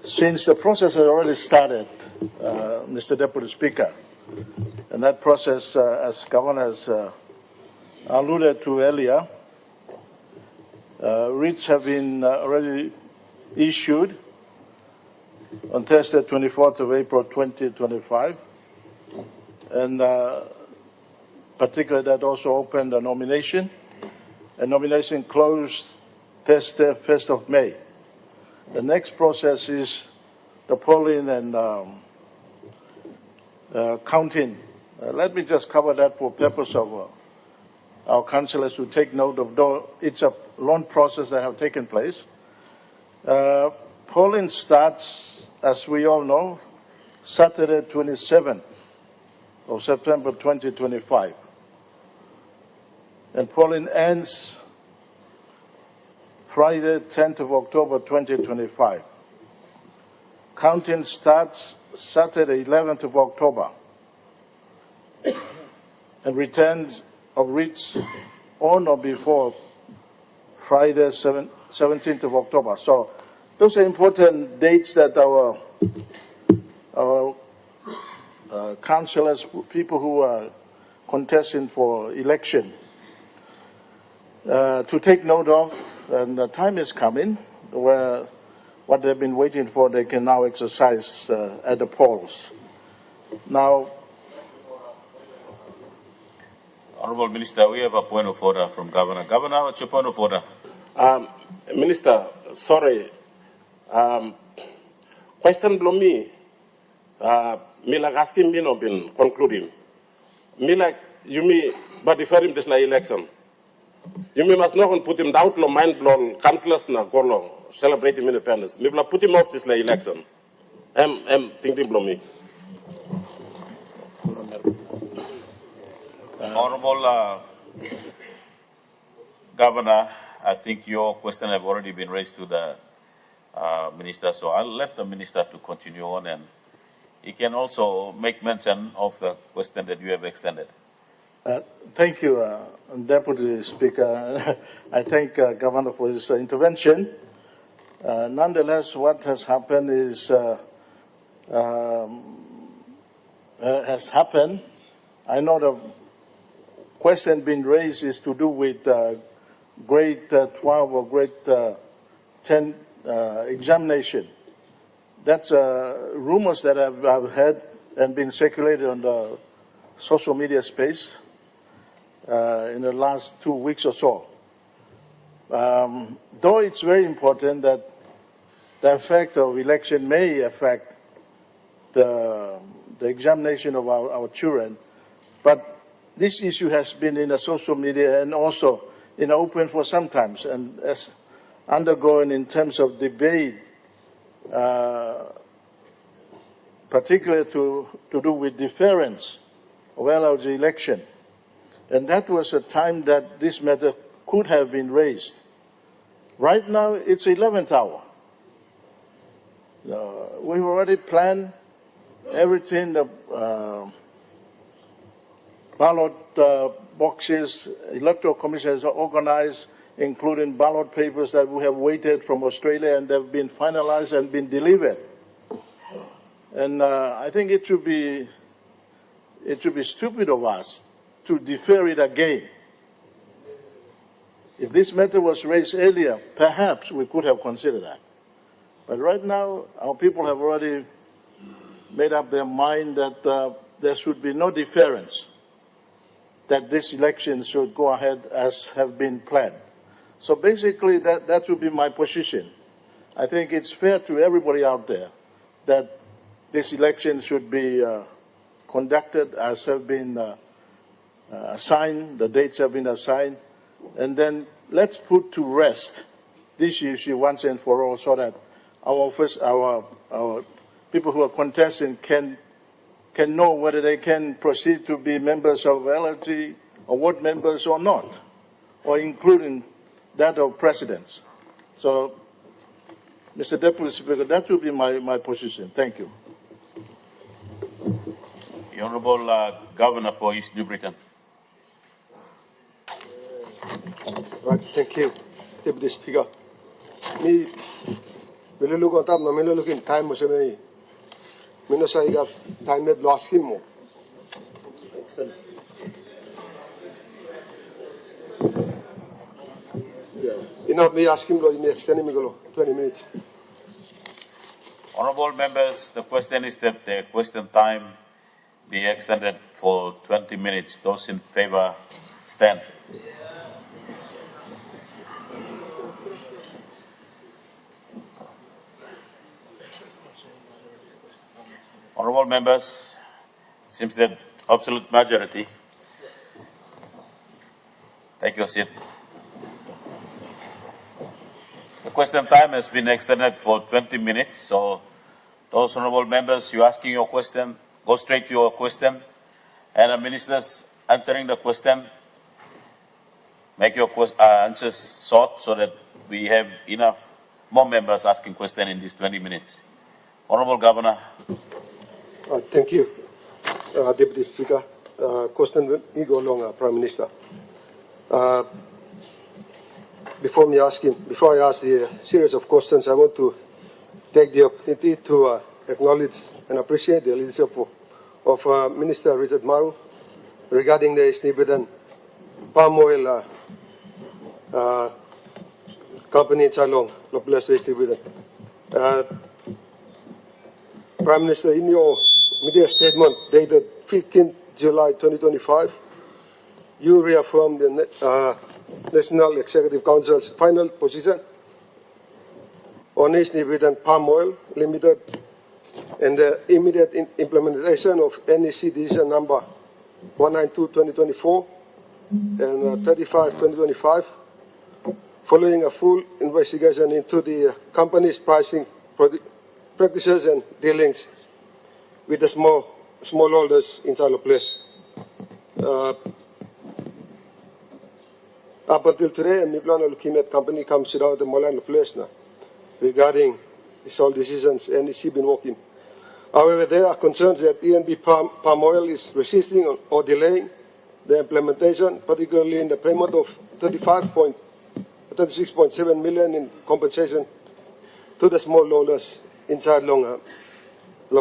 Since the process has already started, Mr. Deputy Speaker, and that process, as Governor has alluded to earlier, writs have been already issued on Thursday, 24th of April, 2025, and particularly that also opened a nomination. A nomination closed Thursday, 1st of May. The next process is the polling and counting. Let me just cover that for purpose of our councillors to take note of, though it's a long process that have taken place. Polling starts, as we all know, Saturday, 27th of September 2025. And polling ends Friday, 10th of October 2025. Counting starts Saturday, 11th of October. And returns of writs on or before Friday, 17th of October. So those are important dates that our councillors, people who are contesting for election, to take note of, and the time is coming where what they've been waiting for, they can now exercise at the polls. Now, Honorable Minister, we have a point of order from Governor. Governor, what's your point of order? Minister, sorry. Question below me. Me like asking me not been concluding. Me like you me but deferring this like election. You must not put him down, lo mind blown, councillors na go celebrating independence. Me put him off this election. I'm thinking below me. Honorable Governor, I think your question have already been raised to the Minister, so I'll let the Minister to continue on, and he can also make mention of the question that you have extended. Thank you, Deputy Speaker. I thank Governor for his intervention. Nonetheless, what has happened is has happened. I know the question being raised is to do with grade 12 or grade 10 examination. That's rumors that I've heard and been circulated on the social media space in the last 2 weeks or so. Though it's very important that the effect of election may affect the examination of our children, but this issue has been in the social media and also in open for some time, and as undergoing in terms of debate, particularly to do with deference of LLG election. And that was a time that this matter could have been raised. Right now, it's 11th hour. We've already planned everything, the ballot boxes, Electoral Commission has organized, including ballot papers that we have waited from Australia and they've been finalized and been delivered. And I think it should be stupid of us to defer it again. If this matter was raised earlier, perhaps we could have considered that. But right now, our people have already made up their mind that there should be no deference, that this election should go ahead as have been planned. So basically, that would be my position. I think it's fair to everybody out there that this election should be conducted as have been assigned, the dates have been assigned, and then let's put to rest this issue once and for all so that our people who are contesting can know whether they can proceed to be members of LLG or ward members or not, or including that of presidents. So, Mr. Deputy Speaker, that will be my position. Thank you. The Honourable Governor for East New Britain. Right, thank you, Deputy Speaker. Me look on top, me look in time, was me. Me no say got time that lost him more. You know, me ask him, me extend me go 20 minutes. Honourable members, the question is that the question time be extended for 20 minutes. Those in favour stand. Honourable members, seems that absolute majority. Take your seat. The question time has been extended for 20 minutes, so those honourable members, you asking your question, go straight to your question, and the ministers answering the question, make your answers short so that we have enough more members asking questions in these 20 minutes. Honourable Governor. Thank you, Deputy Speaker. Question will go along, Prime Minister. Before I ask the series of questions, I want to take the opportunity to acknowledge and appreciate the leadership of Minister Richard Maru regarding the East New Britain palm oil company in Chalong, Lopless East New Britain. Prime Minister, in your media statement dated 15 July 2025, you reaffirmed the National Executive Council's final position on East New Britain Palm Oil Limited and the immediate implementation of NEC Decision Number 192/2024 and 35/2025, following a full investigation into the company's pricing practices and dealings with the smallholders in Charlotte Place. Up until today, I'm looking at company comes out the Molan Place now regarding these all decisions NEC been working. However, there are concerns that ENB palm oil is resisting or delaying the implementation, particularly in the payment of 36.7 million in compensation to the smallholders inside La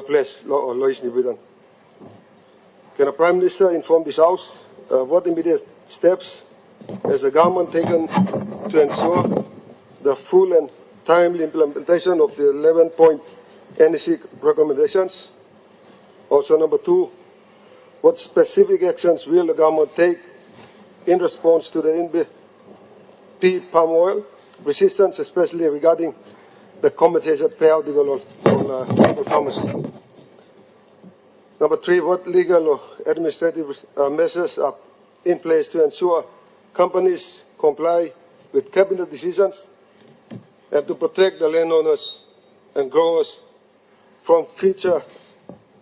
Place or Lois New Britain. Can the Prime Minister inform this House what immediate steps has the government taken to ensure the full and timely implementation of the 11-point NEC recommendations? Also, number two, what specific actions will the government take in response to the pea palm oil resistance, especially regarding the compensation payout on farmers. Number 3, what legal or administrative measures are in place to ensure companies comply with cabinet decisions and to protect the landowners and growers from future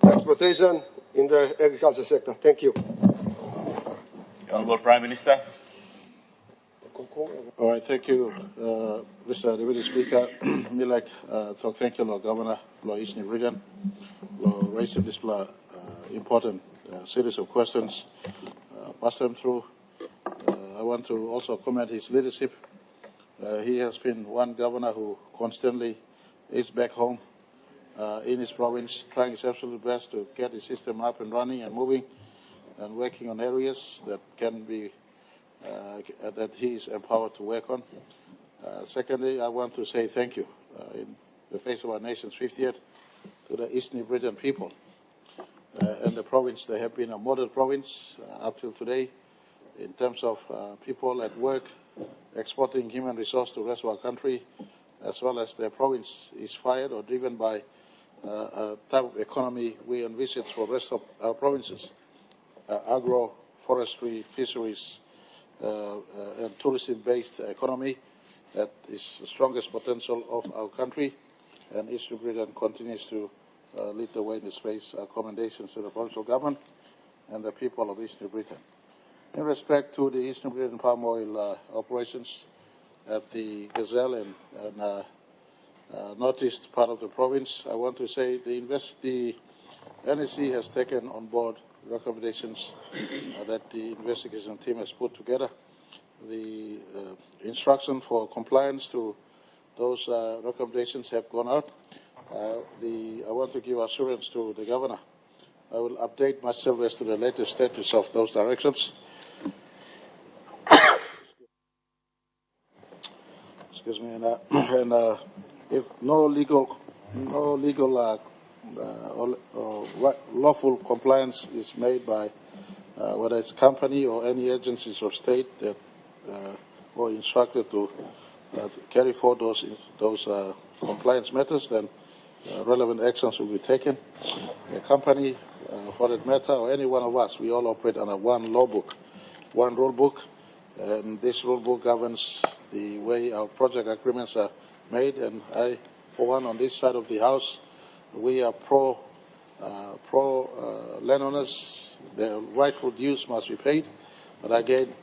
exploitation in the agriculture sector? Thank you. Honourable Prime Minister. All right, thank you, Mr. Deputy Speaker. Me like to thank you, Lord Governor, Lord Eastern Region, Lord raising this important series of questions, pass them through. I want to also commend his leadership. He has been one governor who constantly is back home in his province, trying his absolute best to get the system up and running and moving and working on areas that can be that he is empowered to work on. Secondly, I want to say thank you in the face of our nation's 50th to the Eastern Hebridean people and the province. They have been a model province up till today in terms of people at work, exporting human resource to the rest of our country, as well as their province is fired or driven by a type of economy we envisage for the rest of our provinces, agro, forestry, fisheries, and tourism-based economy that is the strongest potential of our country, and Eastern Britain continues to lead the way in this space. Commendations to the provincial government and the people of Eastern Britain. In respect to the Eastern Britain palm oil operations at the Gazelle and northeast part of the province, I want to say the NEC has taken on board recommendations that the investigation team has put together. The instruction for compliance to those recommendations have gone out. I want to give assurance to the governor. I will update myself as to the latest status of those directions. Excuse me. And if no legal lawful compliance is made by whether it's company or any agencies of state that were instructed to carry forward those compliance matters, then relevant actions will be taken. The company, for that matter, or any one of us, we all operate under one law book, one rule book, and this rule book governs the way our project agreements are made. And I, for one, on this side of the House, we are pro landowners. Their rightful dues must be paid, but again,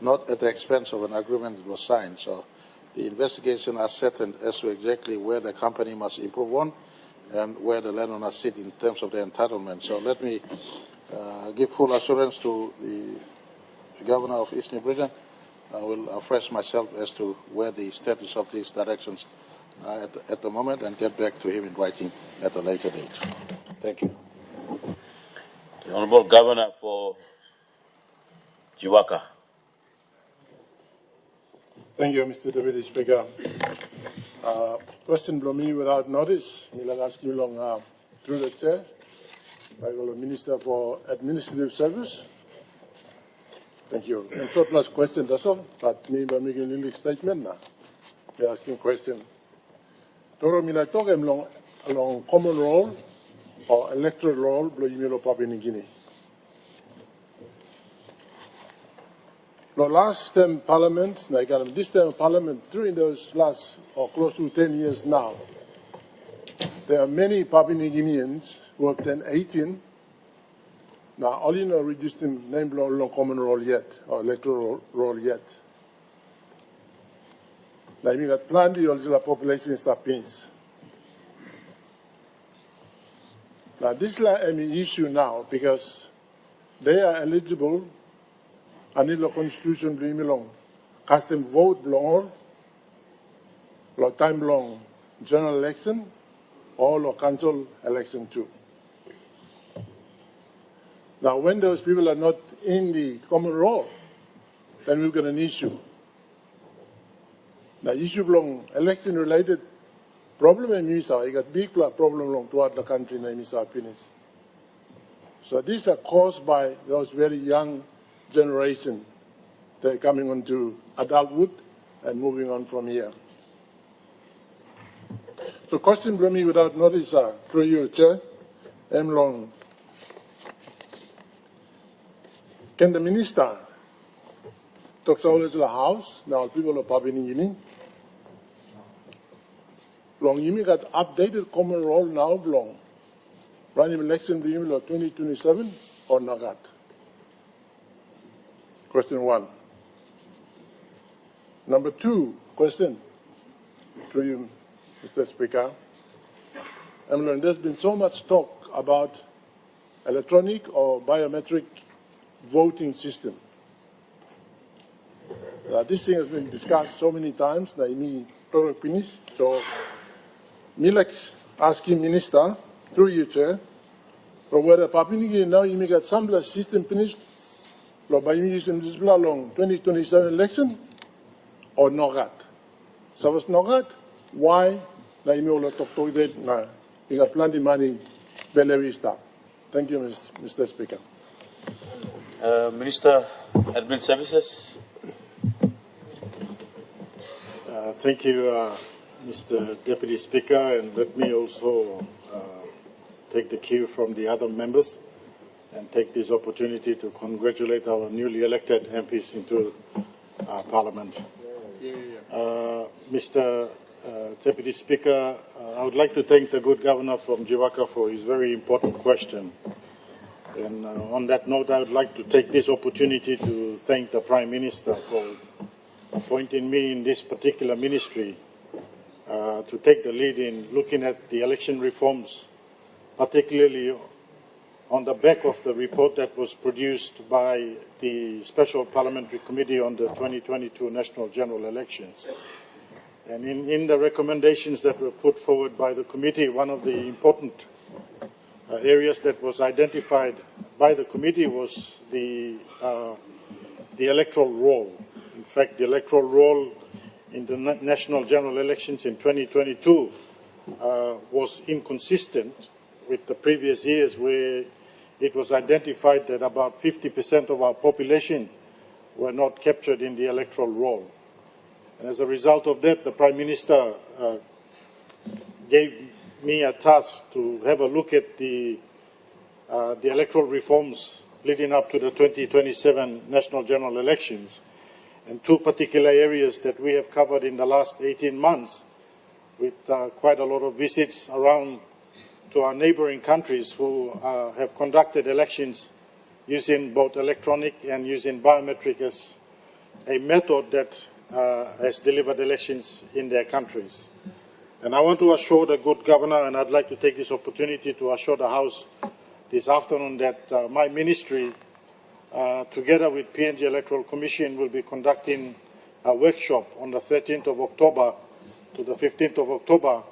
not at the expense of an agreement that was signed. So the investigation are certain as to exactly where the company must improve on and where the landowners sit in terms of their entitlement. So let me give full assurance to the Governor of Eastern Britain. I will refresh myself as to where the status of these directions are at the moment and get back to him in writing at a later date. Thank you. The Honourable Governor for Jiwaka. Thank you, Mr. Deputy Speaker. Question below me without notice. Milag asking along through the chair. I will Minister for Administrative Service. Thank you. And surplus question, that's all. But me by making a little statement now. They're asking question. Toro Milag talk along common role or electoral role below Yimilo Papua New Guinea. The last term Parliament, like this term Parliament, during those last or close to 10 years now, there are many Papua New Guineans who have turned 18. Now, all you know, register name below common role yet, or electoral role yet. Now, we got plenty of the population stuff pins. Now, this is an issue now because they are eligible under the constitution belong custom vote belong or time belong general election or council election too. Now when those people are not in the common role, then we've got an issue. Now issue belong election related problem in Misa, I got big problem along throughout the country in Misa Pinis. So these are caused by those very young generation they're coming on to adulthood and moving on from here. So question for me without notice, through you, Chair, M. Long. Can the Minister talk to the House, now people of Papua New Guinea? Long Yimi got updated common role now, long. Running election in 2027 or not? Question one. Number two, question to you, Mr. Speaker. There's been so much talk about electronic or biometric voting system. This thing has been discussed so many times, na imi total finish. So, me like asking Minister, through you, Chair, for whether Papua New Guinea now you make a similar system finished, by using this long 2027 election, or not. So it's not. Why? Na imi ola talk that na you got plenty money, Bellevue stop. Thank you, Mr. Speaker. Minister, Admin Services. Thank you, Mr. Deputy Speaker, and let me also take the cue from the other members and take this opportunity to congratulate our newly elected MPs into Parliament. Mr. Deputy Speaker, I would like to thank the good governor from Jiwaka for his very important question. And on that note, I would like to take this opportunity to thank the Prime Minister for appointing me in this particular ministry to take the lead in looking at the election reforms, particularly on the back of the report that was produced by the Special Parliamentary Committee on the 2022 National General Elections. And in the recommendations that were put forward by the committee, one of the important areas that was identified by the committee was the electoral roll. In fact, the electoral roll in the national general elections in 2022 was inconsistent with the previous years, where it was identified that about 50% of our population were not captured in the electoral roll. And as a result of that, the Prime Minister gave me a task to have a look at the electoral reforms leading up to the 2027 national general elections, and two particular areas that we have covered in the last 18 months with quite a lot of visits around to our neighboring countries who have conducted elections using both electronic and using biometric as a method that has delivered elections in their countries. And I want to assure the good governor, and I'd like to take this opportunity to assure the House this afternoon that my ministry, together with PNG Electoral Commission, will be conducting a workshop on the 13th of October to the 15th of October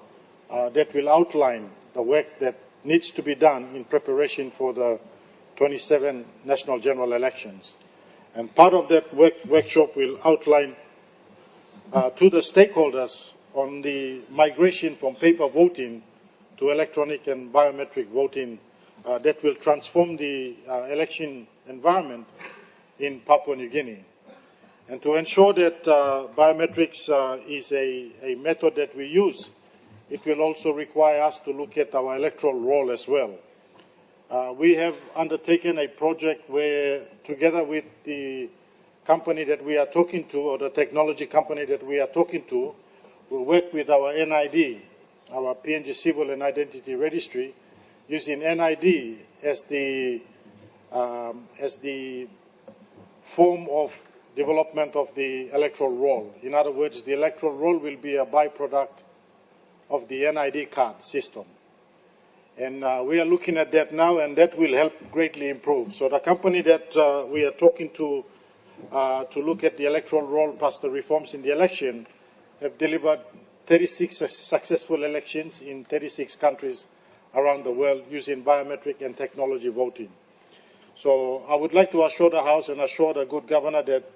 that will outline the work that needs to be done in preparation for the 27 national general elections. And part of that workshop will outline to the stakeholders on the migration from paper voting to electronic and biometric voting that will transform the election environment in Papua New Guinea. And to ensure that biometrics is a method that we use, it will also require us to look at our electoral roll as well. We have undertaken a project where, together with the company that we are talking to, or the technology company that we are talking to, we'll work with our NID, our PNG Civil and Identity Registry, using NID as the form of development of the electoral roll. In other words, the electoral roll will be a byproduct of the NID card system. And we are looking at that now, and that will help greatly improve. So the company that we are talking to look at the electoral roll plus the reforms in the election have delivered 36 successful elections in 36 countries around the world using biometric and technology voting. So I would like to assure the House and assure the good governor that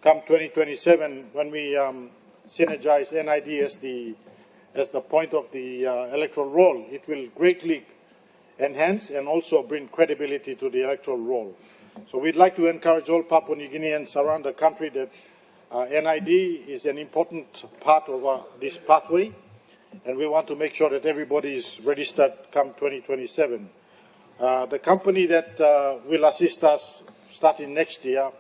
come 2027, when we synergize NID as the point of the electoral roll, it will greatly enhance and also bring credibility to the electoral roll. So we'd like to encourage all Papua New Guineans around the country that NID is an important part of this pathway, and we want to make sure that everybody is registered come 2027. The company that will assist us starting next year,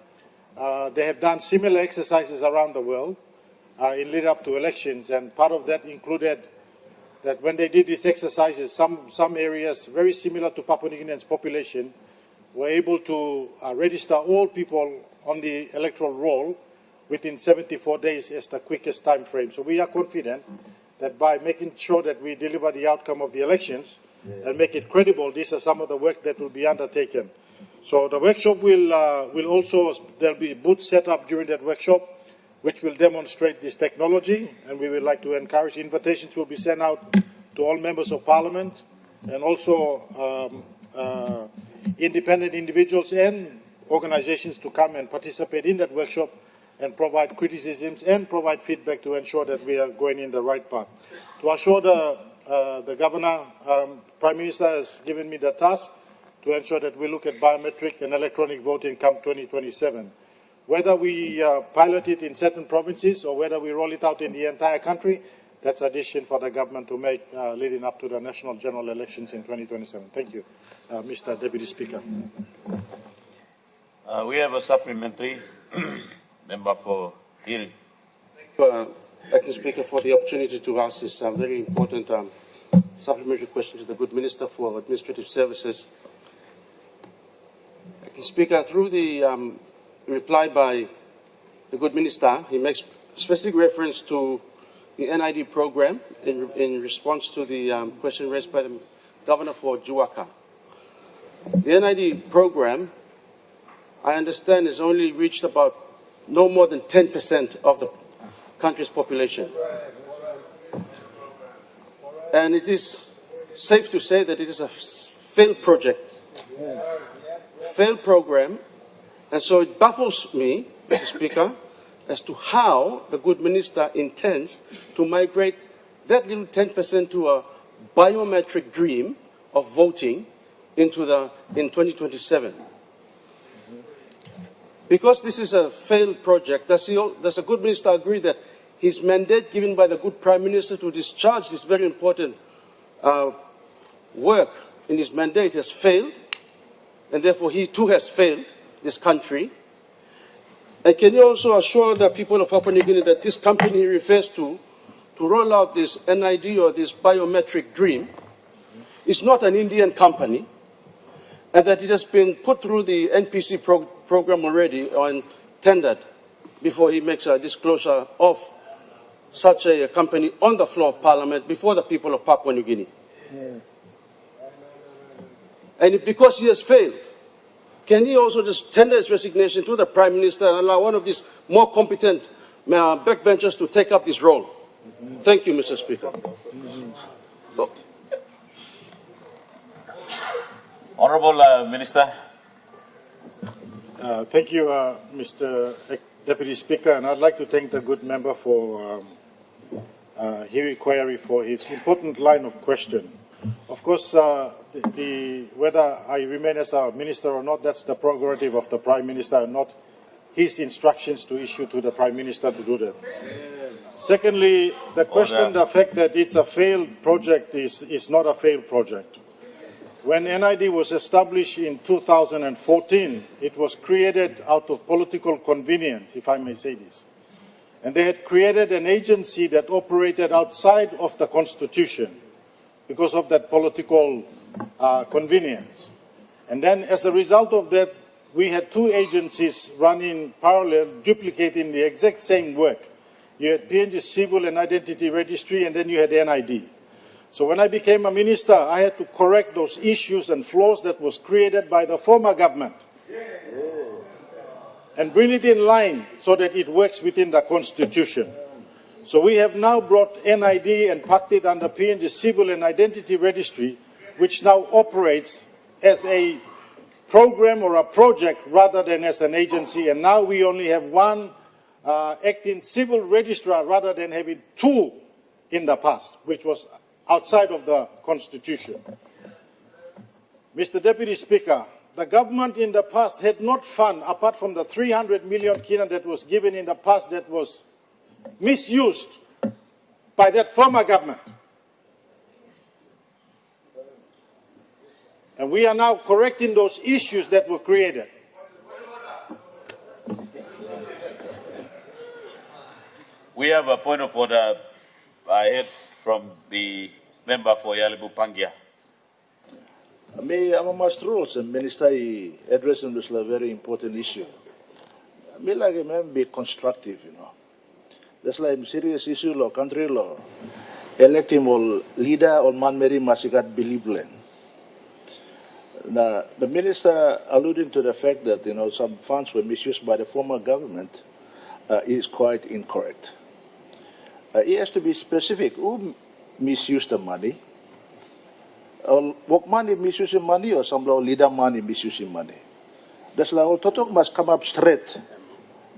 they have done similar exercises around the world in lead up to elections, and part of that included that when they did these exercises, some areas very similar to Papua New Guinea's population were able to register all people on the electoral roll within 74 days as the quickest time frame. So we are confident that by making sure that we deliver the outcome of the elections and make it credible, these are some of the work that will be undertaken. So the workshop will also, there'll be booths set up during that workshop which will demonstrate this technology, and we would like to encourage invitations will be sent out to all members of parliament and also independent individuals and organizations to come and participate in that workshop and provide criticisms and provide feedback to ensure that we are going in the right path. To assure the governor, Prime Minister has given me the task to ensure that we look at biometric and electronic voting come 2027. Whether we pilot it in certain provinces or whether we roll it out in the entire country, that's a decision for the government to make leading up to the national general elections in 2027. Thank you, Mr. Deputy Speaker. We have a supplementary member for hearing. Thank you, Acting Speaker, for the opportunity to ask this very important supplementary question to the good Minister for Administrative Services. Acting Speaker, through the reply by the good Minister, he makes specific reference to the NID program in response to the question raised by the Governor for Juaka. The NID program, I understand, has only reached about no more than 10% of the country's population. And it is safe to say that it is a failed project, failed program, and so it baffles me, Mr. Speaker, as to how the good Minister intends to migrate that little 10% to a biometric dream of voting in 2027. Because this is a failed project, does the good Minister agree that his mandate given by the good Prime Minister to discharge this very important work in his mandate has failed, and therefore he too has failed this country? And can you also assure the people of Papua New Guinea that this company he refers to roll out this NID or this biometric dream is not an Indian company, and that it has been put through the NPC program already and tendered before he makes a disclosure of such a company on the floor of Parliament before the people of Papua New Guinea? And because he has failed, can he also just tender his resignation to the Prime Minister and allow one of these more competent backbenchers to take up this role? Thank you, Mr. Speaker. Honourable Minister. Thank you, Mr. Deputy Speaker, and I'd like to thank the good member for hearing query for his important line of question. Of course, whether I remain as a minister or not, that's the prerogative of the Prime Minister and not his instructions to issue to the Prime Minister to do that. Secondly, the question, the fact that it's a failed project is not a failed project. When NID was established in 2014, it was created out of political convenience, if I may say this. And they had created an agency that operated outside of the Constitution because of that political convenience. And then as a result of that, we had two agencies running parallel, duplicating the exact same work. You had PNG Civil and Identity Registry, and then you had NID. So when I became a minister, I had to correct those issues and flaws that was created by the former government and bring it in line so that it works within the Constitution. So we have now brought NID and packed it under PNG Civil and Identity Registry, which now operates as a program or a project rather than as an agency. And now we only have one acting civil registrar rather than having two in the past, which was outside of the Constitution. Mr. Deputy Speaker, the government in the past had not fund, apart from the 300 million kina that was given in the past that was misused by that former government. And we are now correcting those issues that were created. We have a point of order I heard from the member for Yalibu Pangia. Me, I'm a master rules and minister addressing this very important issue. Me like him be constructive, you know. That's like a serious issue law, country law. Elect him all leader or man Mary Masikat Biliblen. Now, the minister alluding to the fact that, you know, some funds were misused by the former government is quite incorrect. He has to be specific. Who misused the money? Work money misusing money or some leader money misusing money? That's like all Totok must come up straight.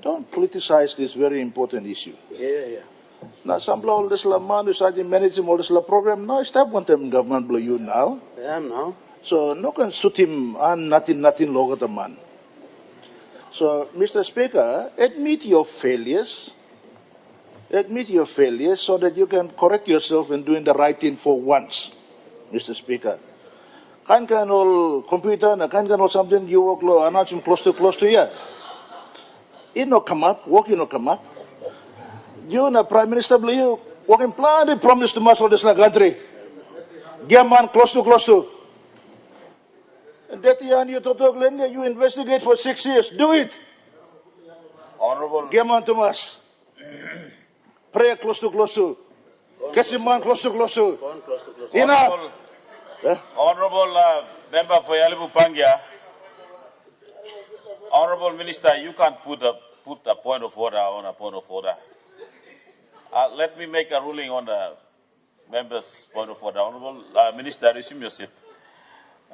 Don't politicize this very important issue. Yeah. Now some all this man who's managing all this program. No, stop one time government blow you now. I am now. So no can suit him and nothing longer the man. So Mr. Speaker, admit your failures. Admit your failures so that you can correct yourself in doing the right thing for once, Mr. Speaker. Can all computer and can all something you work low, announce him close to you. It no come up, working no come up. You na Prime Minister you working plan they promise to muscle this country. Get man close to. And that you investigate for 6 years. Do it. Honorable. Get man to us. Pray close to. Get him man close to. Enough. Honorable member for Yalibu Pangia. Honorable Minister, you can't put a point of order on a point of order. Let me make a ruling on the member's point of order. Honorable Minister, resume your seat.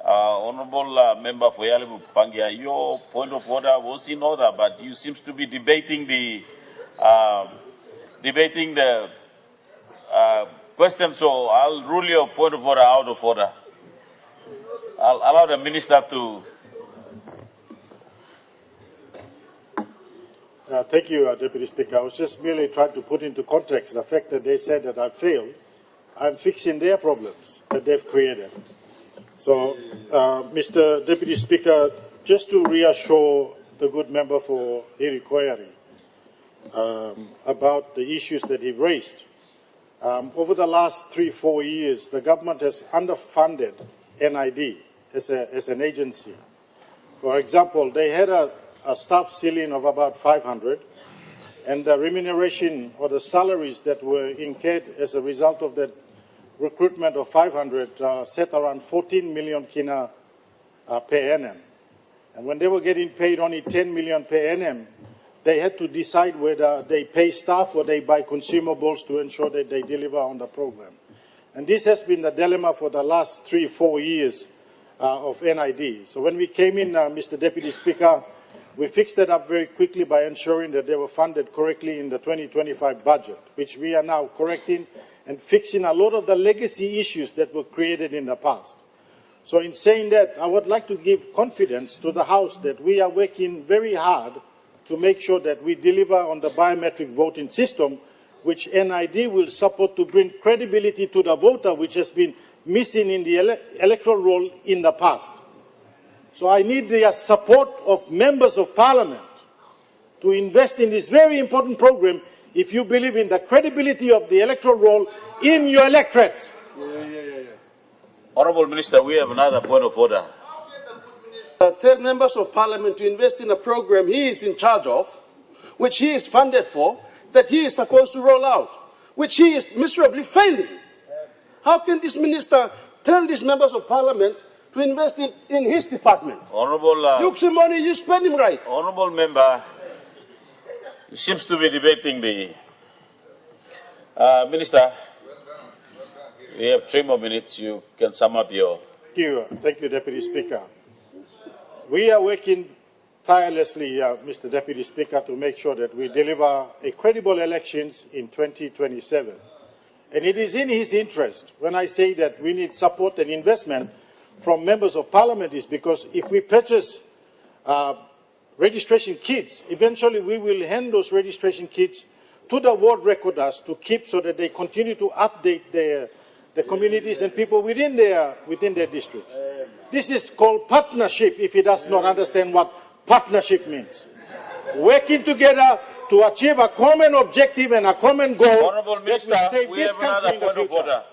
Honorable member for Yalibu Pangia, your point of order was in order, but you seem to be debating the question, so I'll rule your point of order out of order. I'll allow the minister to. Thank you, Deputy Speaker. I was just merely trying to put into context the fact that they said that I failed. I'm fixing their problems that they've created. So, Mr. Deputy Speaker, just to reassure the good member for Hirikoyari about the issues that he raised, over the last 3-4 years, the government has underfunded NID as an agency. For example, they had a staff ceiling of about 500, and the remuneration or the salaries that were incurred as a result of that recruitment of 500 set around 14 million kina per annum. And when they were getting paid only 10 million per annum, they had to decide whether they pay staff or they buy consumables to ensure that they deliver on the program. And this has been the dilemma for the last 3-4 years of NID. So when we came in, Mr. Deputy Speaker, we fixed that up very quickly by ensuring that they were funded correctly in the 2025 budget, which we are now correcting and fixing a lot of the legacy issues that were created in the past. So in saying that, I would like to give confidence to the House that we are working very hard to make sure that we deliver on the biometric voting system, which NID will support to bring credibility to the voter, which has been missing in the electoral roll in the past. So I need the support of members of Parliament to invest in this very important program if you believe in the credibility of the electoral roll in your electorates. Honorable Minister, we have another point of order. Tell members of Parliament to invest in a program he is in charge of, which he is funded for, that he is supposed to roll out, which he is miserably failing. How can this minister tell these members of Parliament to invest in his department? Honorable, Look, some money, you spend him right. Honorable member, seems to be debating the minister. We have 3 more minutes. You can sum up your. Thank you, Deputy Speaker. We are working tirelessly, Mr. Deputy Speaker, to make sure that we deliver a credible elections in 2027. And it is in his interest when I say that we need support and investment from members of parliament is because if we purchase registration kits, eventually we will hand those registration kits to the ward recorders to keep so that they continue to update the communities and people within their districts. This is called partnership if he does not understand what partnership means. Working together to achieve a common objective and a common goal. Honourable Minister, that will save we this have another country in the point of future. order.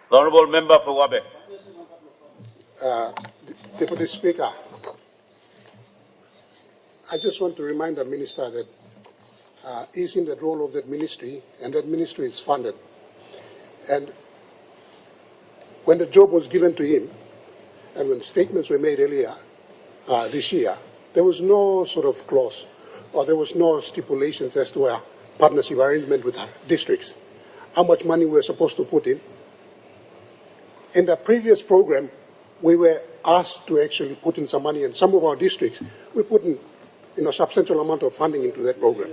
The Honourable Member for Wabe. Deputy Speaker, I just want to remind the Minister that he's in the role of that ministry, and that ministry is funded. And when the job was given to him, and when statements were made earlier this year, there was no sort of clause, or there was no stipulations as to a partnership arrangement with our districts, how much money we were supposed to put in. In the previous program, we were asked to actually put in some money, and some of our districts, we put in a substantial amount of funding into that program.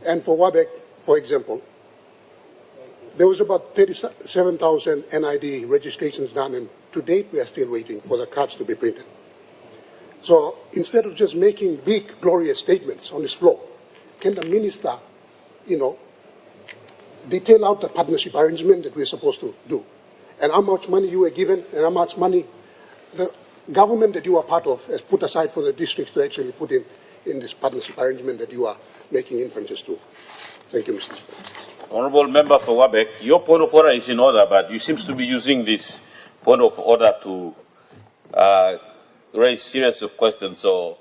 And for Wabec, for example, there was about 37,000 NID registrations done, and to date we are still waiting for the cards to be printed. So instead of just making big, glorious statements on this floor, can the minister, detail out the partnership arrangement that we're supposed to do, and how much money you were given, and how much money the government that you are part of has put aside for the districts to actually put in this partnership arrangement that you are making inferences to. Thank you, Mr. Speaker. Honourable Member for Wabek, your point of order is in order, but you seem to be using this point of order to raise series of questions. So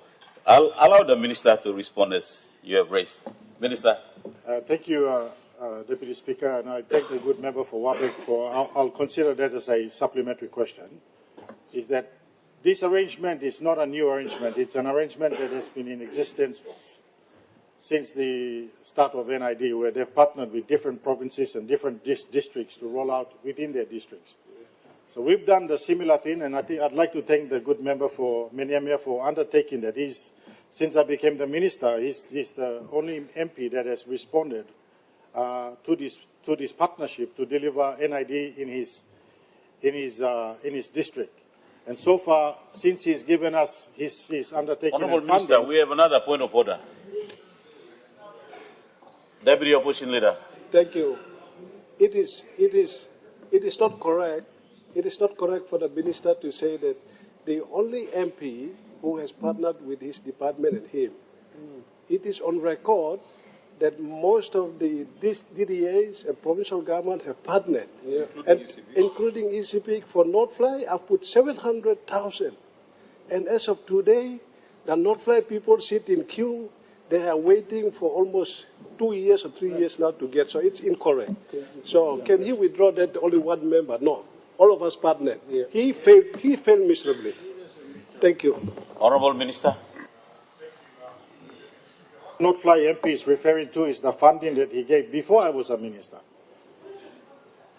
I'll allow the Minister to respond as you have raised. Minister. Thank you, Deputy Speaker, and I thank the good member for Wabek for, I'll consider that as a supplementary question, is that this arrangement is not a new arrangement. It's an arrangement that has been in existence since the start of NID, where they've partnered with different provinces and different districts to roll out within their districts. So we've done the similar thing, and I'd like to thank the good member for Meniamia for undertaking that. Since I became the minister, he's the only MP that has responded to this partnership to deliver NID in his district. And so far, since he's given us his undertaking. Honourable Minister, we have another point of order. Deputy Opposition Leader. Thank you. It is not correct. It is not correct for the minister to say that the only MP who has partnered with his department and him. It is on record that most of the DDAs and provincial government have partnered, including ECP. For Northfly, I've put 700,000. And as of today, the Northfly people sit in queue. They are waiting for almost 2 years or 3 years now to get, so it's incorrect. So can he withdraw that only one member? No. All of us partnered. He failed miserably. Thank you. Honourable Minister. Northfly MP is referring to is the funding that he gave before I was a minister.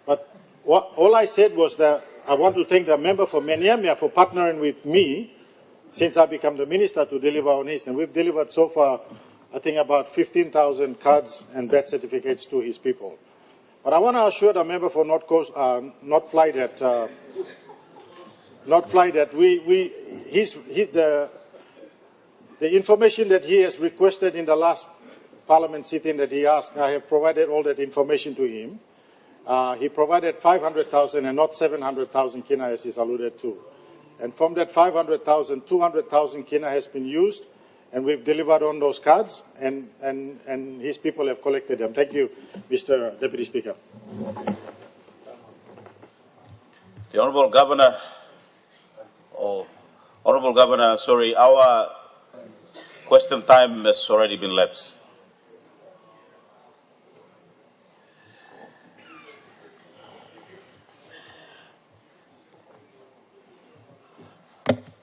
But all I said was that I want to thank the member for Meniamia for partnering with me since I became the minister to deliver on this. And we've delivered so far, I think, about 15,000 cards and birth certificates to his people. But I want to assure the member for Northfly that the information that he has requested in the last parliament sitting that he asked, I have provided all that information to him. He provided 500,000 and not 700,000 kina as he's alluded to. And from that 500,000, 200,000 kina has been used, and we've delivered on those cards, and his people have collected them. Thank you, Mr. Deputy Speaker. The Honourable Governor, sorry, our question time has already been lapsed.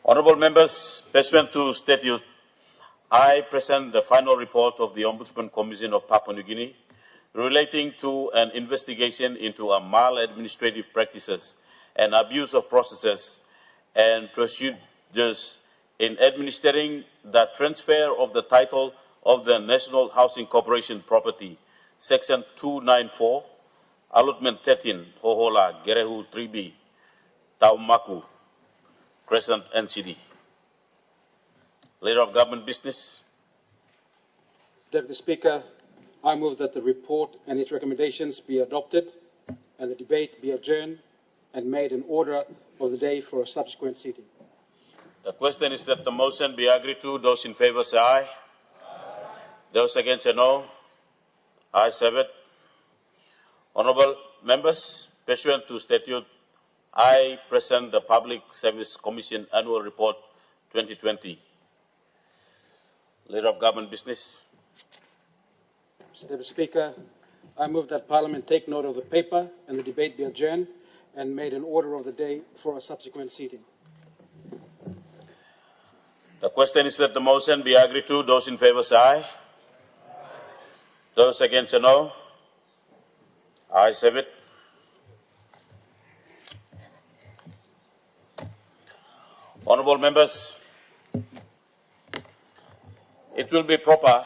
Honourable members, pursuant to statute, I present the final report of the Ombudsman Commission of Papua New Guinea relating to an investigation into maladministrative practices and abuse of processes and procedures in administering the transfer of the title of the National Housing Corporation property, Section 294, Allotment 13, Hohola, Gerehu 3B, Taumaku, Crescent NCD. Leader of Government Business. Deputy Speaker, I move that the report and its recommendations be adopted and the debate be adjourned and made an order of the day for a subsequent sitting. The question is that the motion be agreed to. Those in favor say aye. Those against say no. Ayes have it. Honourable members, pursuant to statute, I present the Public Service Commission Annual Report 2020. Leader of Government Business. Mr. Deputy Speaker, I move that Parliament take note of the paper and the debate be adjourned and made an order of the day for a subsequent sitting. The question is that the motion be agreed to. Those in favor say aye. Those against say no. Ayes have it. Honourable members, it will be proper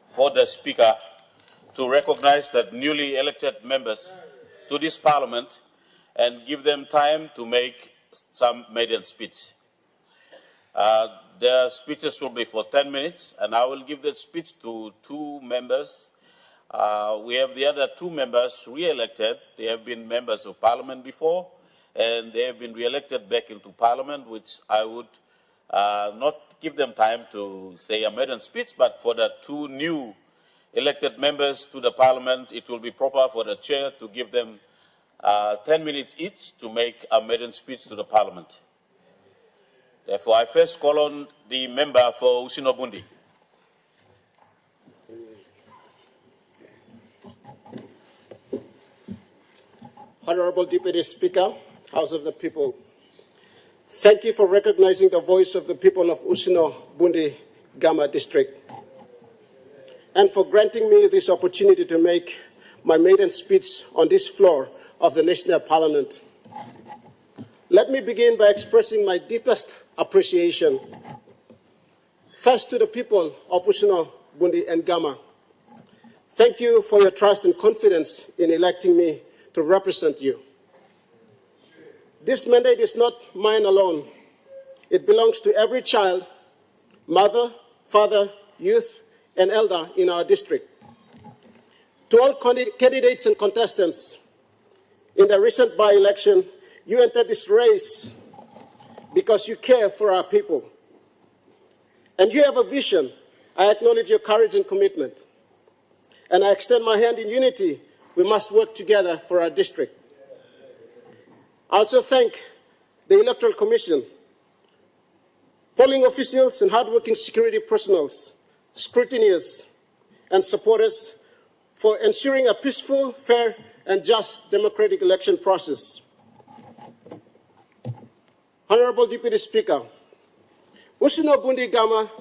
for the Speaker to recognise the newly elected members to this Parliament and give them time to make some maiden speech. Their speeches will be for 10 minutes, and I will give the speech to two members. We have the other two members re-elected. They have been members of Parliament before, and they have been re-elected back into Parliament, which I would not give them time to say a maiden speech, but for the two new elected members to the Parliament, it will be proper for the Chair to give them 10 minutes each to make a maiden speech to the Parliament. Therefore, I first call on the member for Usino Bundi. Honourable Deputy Speaker, House of the People, thank you for recognizing the voice of the people of Usino Bundi Gama District and for granting me this opportunity to make my maiden speech on this floor of the National Parliament. Let me begin by expressing my deepest appreciation first to the people of Usino Bundi and Gama. Thank you for your trust and confidence in electing me to represent you. This mandate is not mine alone. It belongs to every child, mother, father, youth, and elder in our district. To all candidates and contestants, in the recent by-election, you entered this race because you care for our people. And you have a vision. I acknowledge your courage and commitment. And I extend my hand in unity. We must work together for our district. I also thank the Electoral Commission, polling officials and hardworking security personnel, scrutineers and supporters for ensuring a peaceful, fair and just democratic election process. Honourable Deputy Speaker, Usino Bundi Gama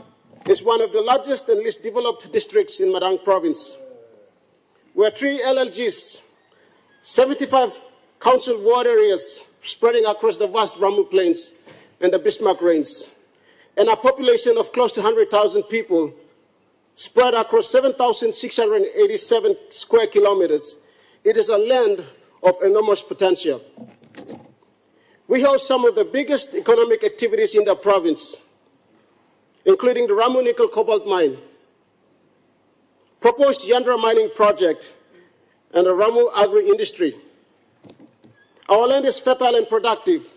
is one of the largest and least developed districts in Madang Province, where 3 LLGs, 75 council ward areas spreading across the vast Ramu Plains and the Bismarck Range, and a population of close to 100,000 people spread across 7,687 square kilometers. It is a land of enormous potential. We host some of the biggest economic activities in the province, including the Ramu Nickel Cobalt Mine, proposed Yandra mining project, and the Ramu agri-industry. Our land is fertile and productive,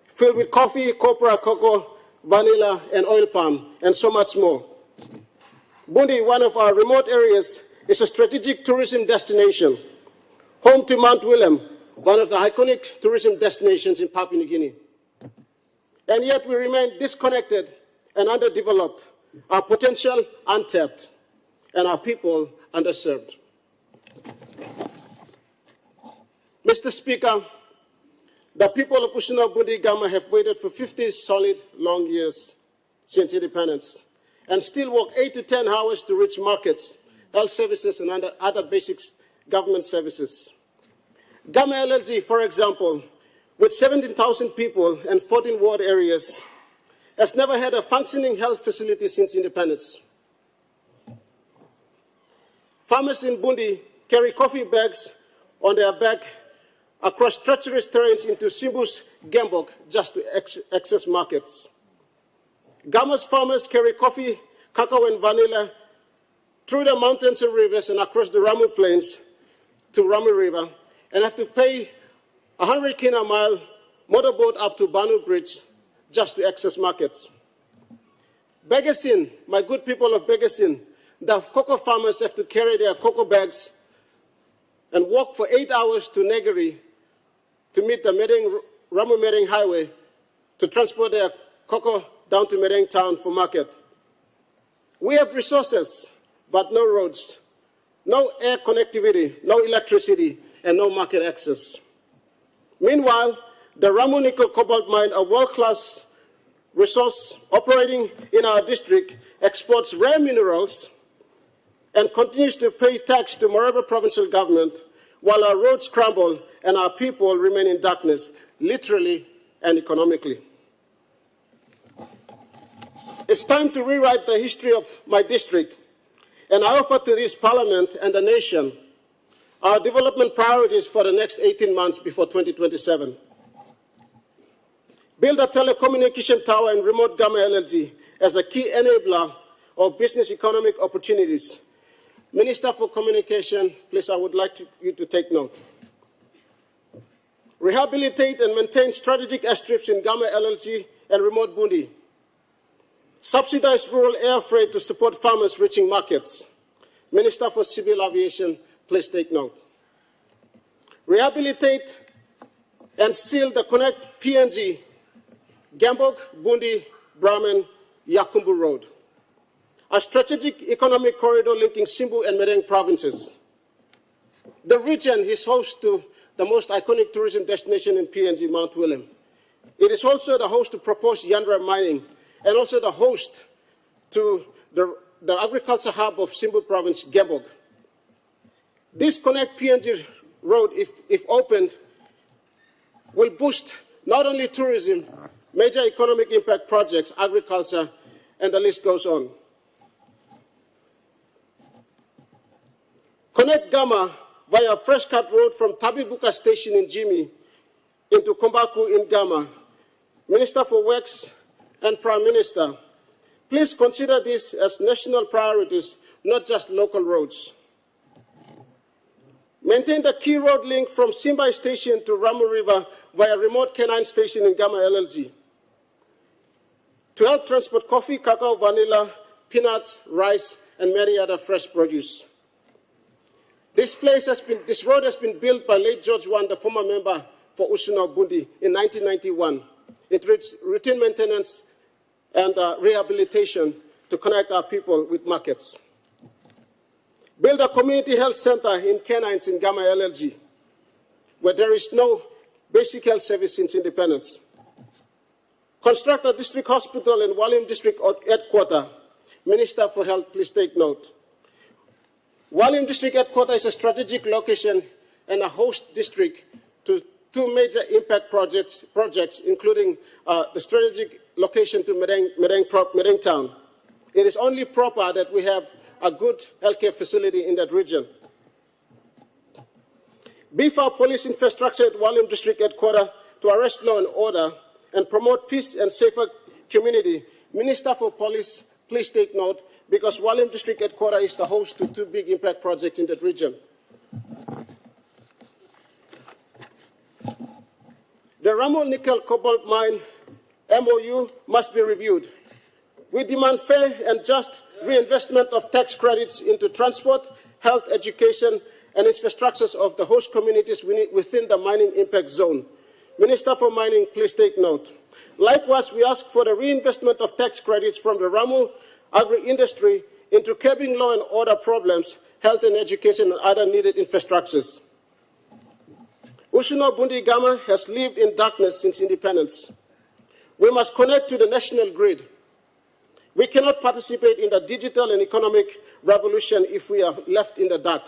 filled with coffee, copra, cocoa, vanilla, and oil palm, and so much more. Bundi, one of our remote areas, is a strategic tourism destination, home to Mount William, one of the iconic tourism destinations in Papua New Guinea. And yet we remain disconnected and underdeveloped, our potential untapped, and our people underserved. Mr. Speaker, the people of Usino Bundi Gama have waited for 50 solid long years since independence and still walk 8 to 10 hours to reach markets, health services, and other basic government services. Gama LLG, for example, with 17,000 people and 14 ward areas, has never had a functioning health facility since independence. Farmers in Bundi carry coffee bags on their back across treacherous terrains into Simbu's Gambok just to access markets. Gama's farmers carry coffee, cacao, and vanilla through the mountains and rivers and across the Ramu Plains to Ramu River and have to pay 100 kina mile motorboat up to Banu Bridge just to access markets. Begasin, my good people of Begasin, the cocoa farmers have to carry their cocoa bags and walk for 8 hours to Negeri to meet the Ramu Meding Highway to transport their cocoa down to Meding town for market. We have resources, but no roads, no air connectivity, no electricity, and no market access. Meanwhile, the Ramu Nickel Cobalt Mine, a world-class resource operating in our district, exports rare minerals and continues to pay tax to Moraba provincial government while our roads crumble and our people remain in darkness, literally and economically. It's time to rewrite the history of my district, and I offer to this Parliament and the nation our development priorities for the next 18 months before 2027. Build a telecommunication tower in remote Gama LLG as a key enabler of business economic opportunities. Minister for Communication, please, I would like you to take note. Rehabilitate and maintain strategic airstrips in Gama LLG and remote Bundi. Subsidize rural air freight to support farmers reaching markets. Minister for Civil Aviation, please take note. Rehabilitate and seal the Connect PNG, Gambok, Bundi, Brahman, Yakumbu Road, a strategic economic corridor linking Simbu and Medeng provinces. The region is host to the most iconic tourism destination in PNG, Mount William. It is also the host to proposed Yandra mining and also the host to the agriculture hub of Simbu province, Gambok. This Connect PNG road, if opened, will boost not only tourism, major economic impact projects, agriculture, and the list goes on. Connect Gama via Fresh Cut Road from Tabibuka Station in Jimmy into Kombaku in Gama. Minister for Works and Prime Minister, please consider this as national priorities, not just local roads. Maintain the key road link from Simbai Station to Ramu River via remote canine station in Gama LLG to help transport coffee, cacao, vanilla, peanuts, rice, and many other fresh produce. This road has been built by late George Wan, the former member for Usuno Bundi, in 1991. It needs routine maintenance and rehabilitation to connect our people with markets. Build a community health center in canines in Gama LLG, where there is no basic health service since independence. Construct a district hospital in Walim District Headquarters. Minister for Health, please take note. Walim District Headquarters is a strategic location and a host district to two major impact projects including the strategic location to Medeng Town. It is only proper that we have a good healthcare facility in that region. Beef our police infrastructure at Walim District Headquarters to arrest law and order and promote peace and safer community. Minister for Police, please take note, because Walim District Headquarters is the host to two big impact projects in that region. The Ramu Nickel Cobalt Mine MOU must be reviewed. We demand fair and just reinvestment of tax credits into transport, health, education, and infrastructures of the host communities within the mining impact zone. Minister for Mining, please take note. Likewise, we ask for the reinvestment of tax credits from the Ramu agri-industry into curbing law and order problems, health and education, and other needed infrastructures. Usuno Bundi Gama has lived in darkness since independence. We must connect to the national grid. We cannot participate in the digital and economic revolution if we are left in the dark.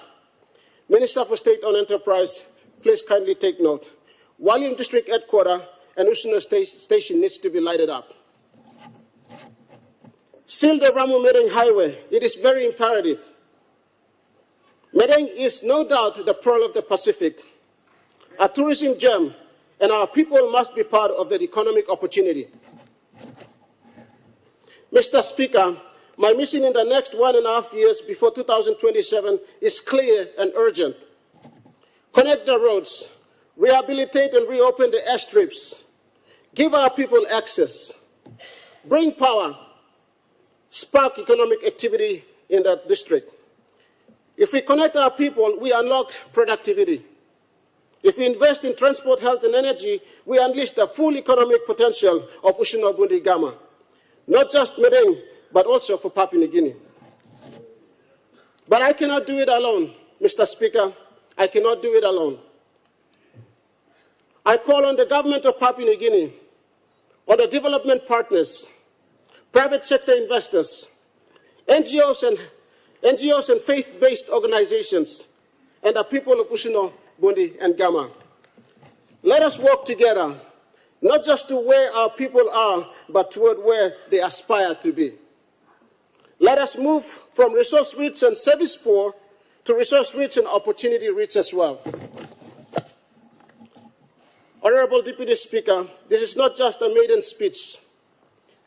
Minister for State-owned Enterprise, please kindly take note. Walim District Headquarters and Usuno Station needs to be lighted up. Seal the Ramu Medeng Highway. It is very imperative. Medeng is no doubt the pearl of the Pacific. a tourism gem, and our people must be part of the economic opportunity. Mr. Speaker, my mission in the next 1.5 years before 2027 is clear and urgent. Connect the roads, rehabilitate and reopen the airstrips, give our people access, bring power, spark economic activity in that district. If we connect our people, we unlock productivity. If we invest in transport, health, and energy, we unleash the full economic potential of Usuna-Bundi Gama, not just Maiden, but also for Papua New Guinea. But I cannot do it alone, Mr. Speaker. I cannot do it alone. I call on the government of Papua New Guinea, on the development partners, private sector investors, NGOs and faith-based organizations, and the people of Usuna-Bundi and Gama. Let us work together, not just to where our people are, but toward where they aspire to be. Let us move from resource-rich and service-poor to resource-rich and opportunity-rich as well. Honorable Deputy Speaker, this is not just a maiden speech.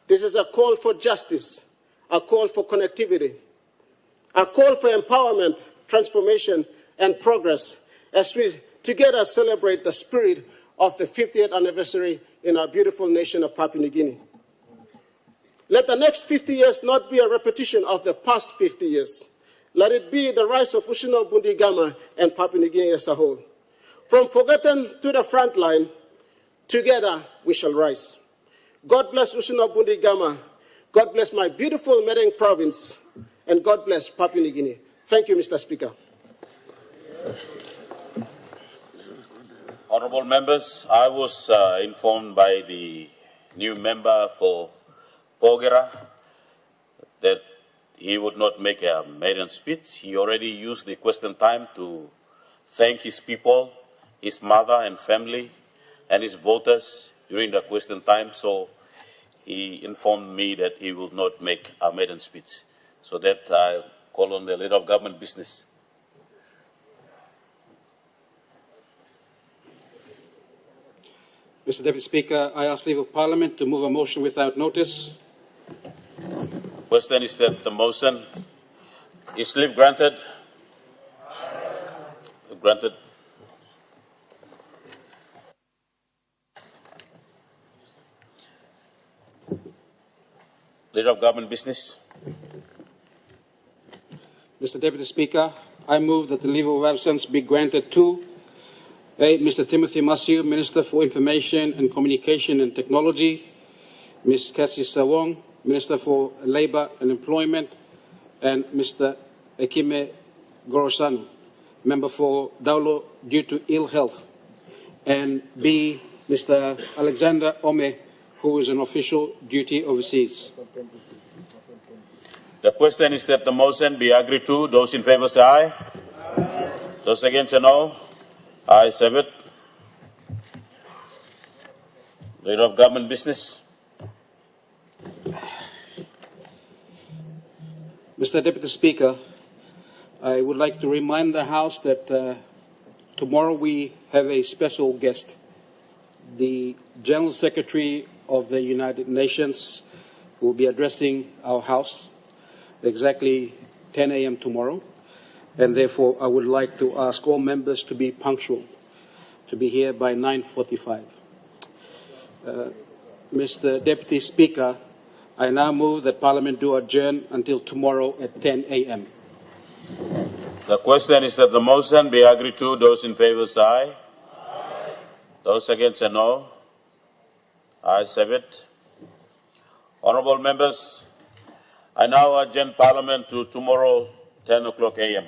This is a call for justice, a call for connectivity, a call for empowerment, transformation, and progress as we together celebrate the spirit of the 50th anniversary in our beautiful nation of Papua New Guinea. Let the next 50 years not be a repetition of the past 50 years. Let it be the rise of Usuna-Bundi Gama and Papua New Guinea as a whole. From forgotten to the front line, together we shall rise. God bless Usuna-Bundi Gama. God bless my beautiful Maiden province. And God bless Papua New Guinea. Thank you, Mr. Speaker. Honourable members, I was informed by the new member for Pogera that he would not make a maiden speech. He already used the question time to thank his people, his mother and family, and his voters during the question time. So he informed me that he will not make a maiden speech. So that I call on the leader of government business. Mr. Deputy Speaker, I ask leave of Parliament to move a motion without notice. Question is that the motion is leave granted. Granted. Leader of government business. Mr. Deputy Speaker, I move that the leave of absence be granted to Mr. Timothy Massieu, Minister for Information and Communication and Technology, Ms. Cassie Sawong, Minister for Labour and Employment, and Mr. Ekime Gorosanu, Member for Daulo, due to ill health, and B, Mr. Alexander Ome, who is on official duty overseas. The question is that the motion be agreed to. Those in favour say aye. Aye. Those against say no. Ayes have it. Leader of government business. Mr. Deputy Speaker, I would like to remind the House that tomorrow we have a special guest. The General Secretary of the United Nations will be addressing our House at exactly 10 a.m. tomorrow. And therefore, I would like to ask all members to be punctual, to be here by 9:45. Mr. Deputy Speaker, I now move that Parliament do adjourn until tomorrow at 10 a.m. The question is that the motion be agreed to. Those in favour say aye. Aye. Those against say no. Ayes have it. Honourable members, I now adjourn Parliament to tomorrow 10 o'clock a.m.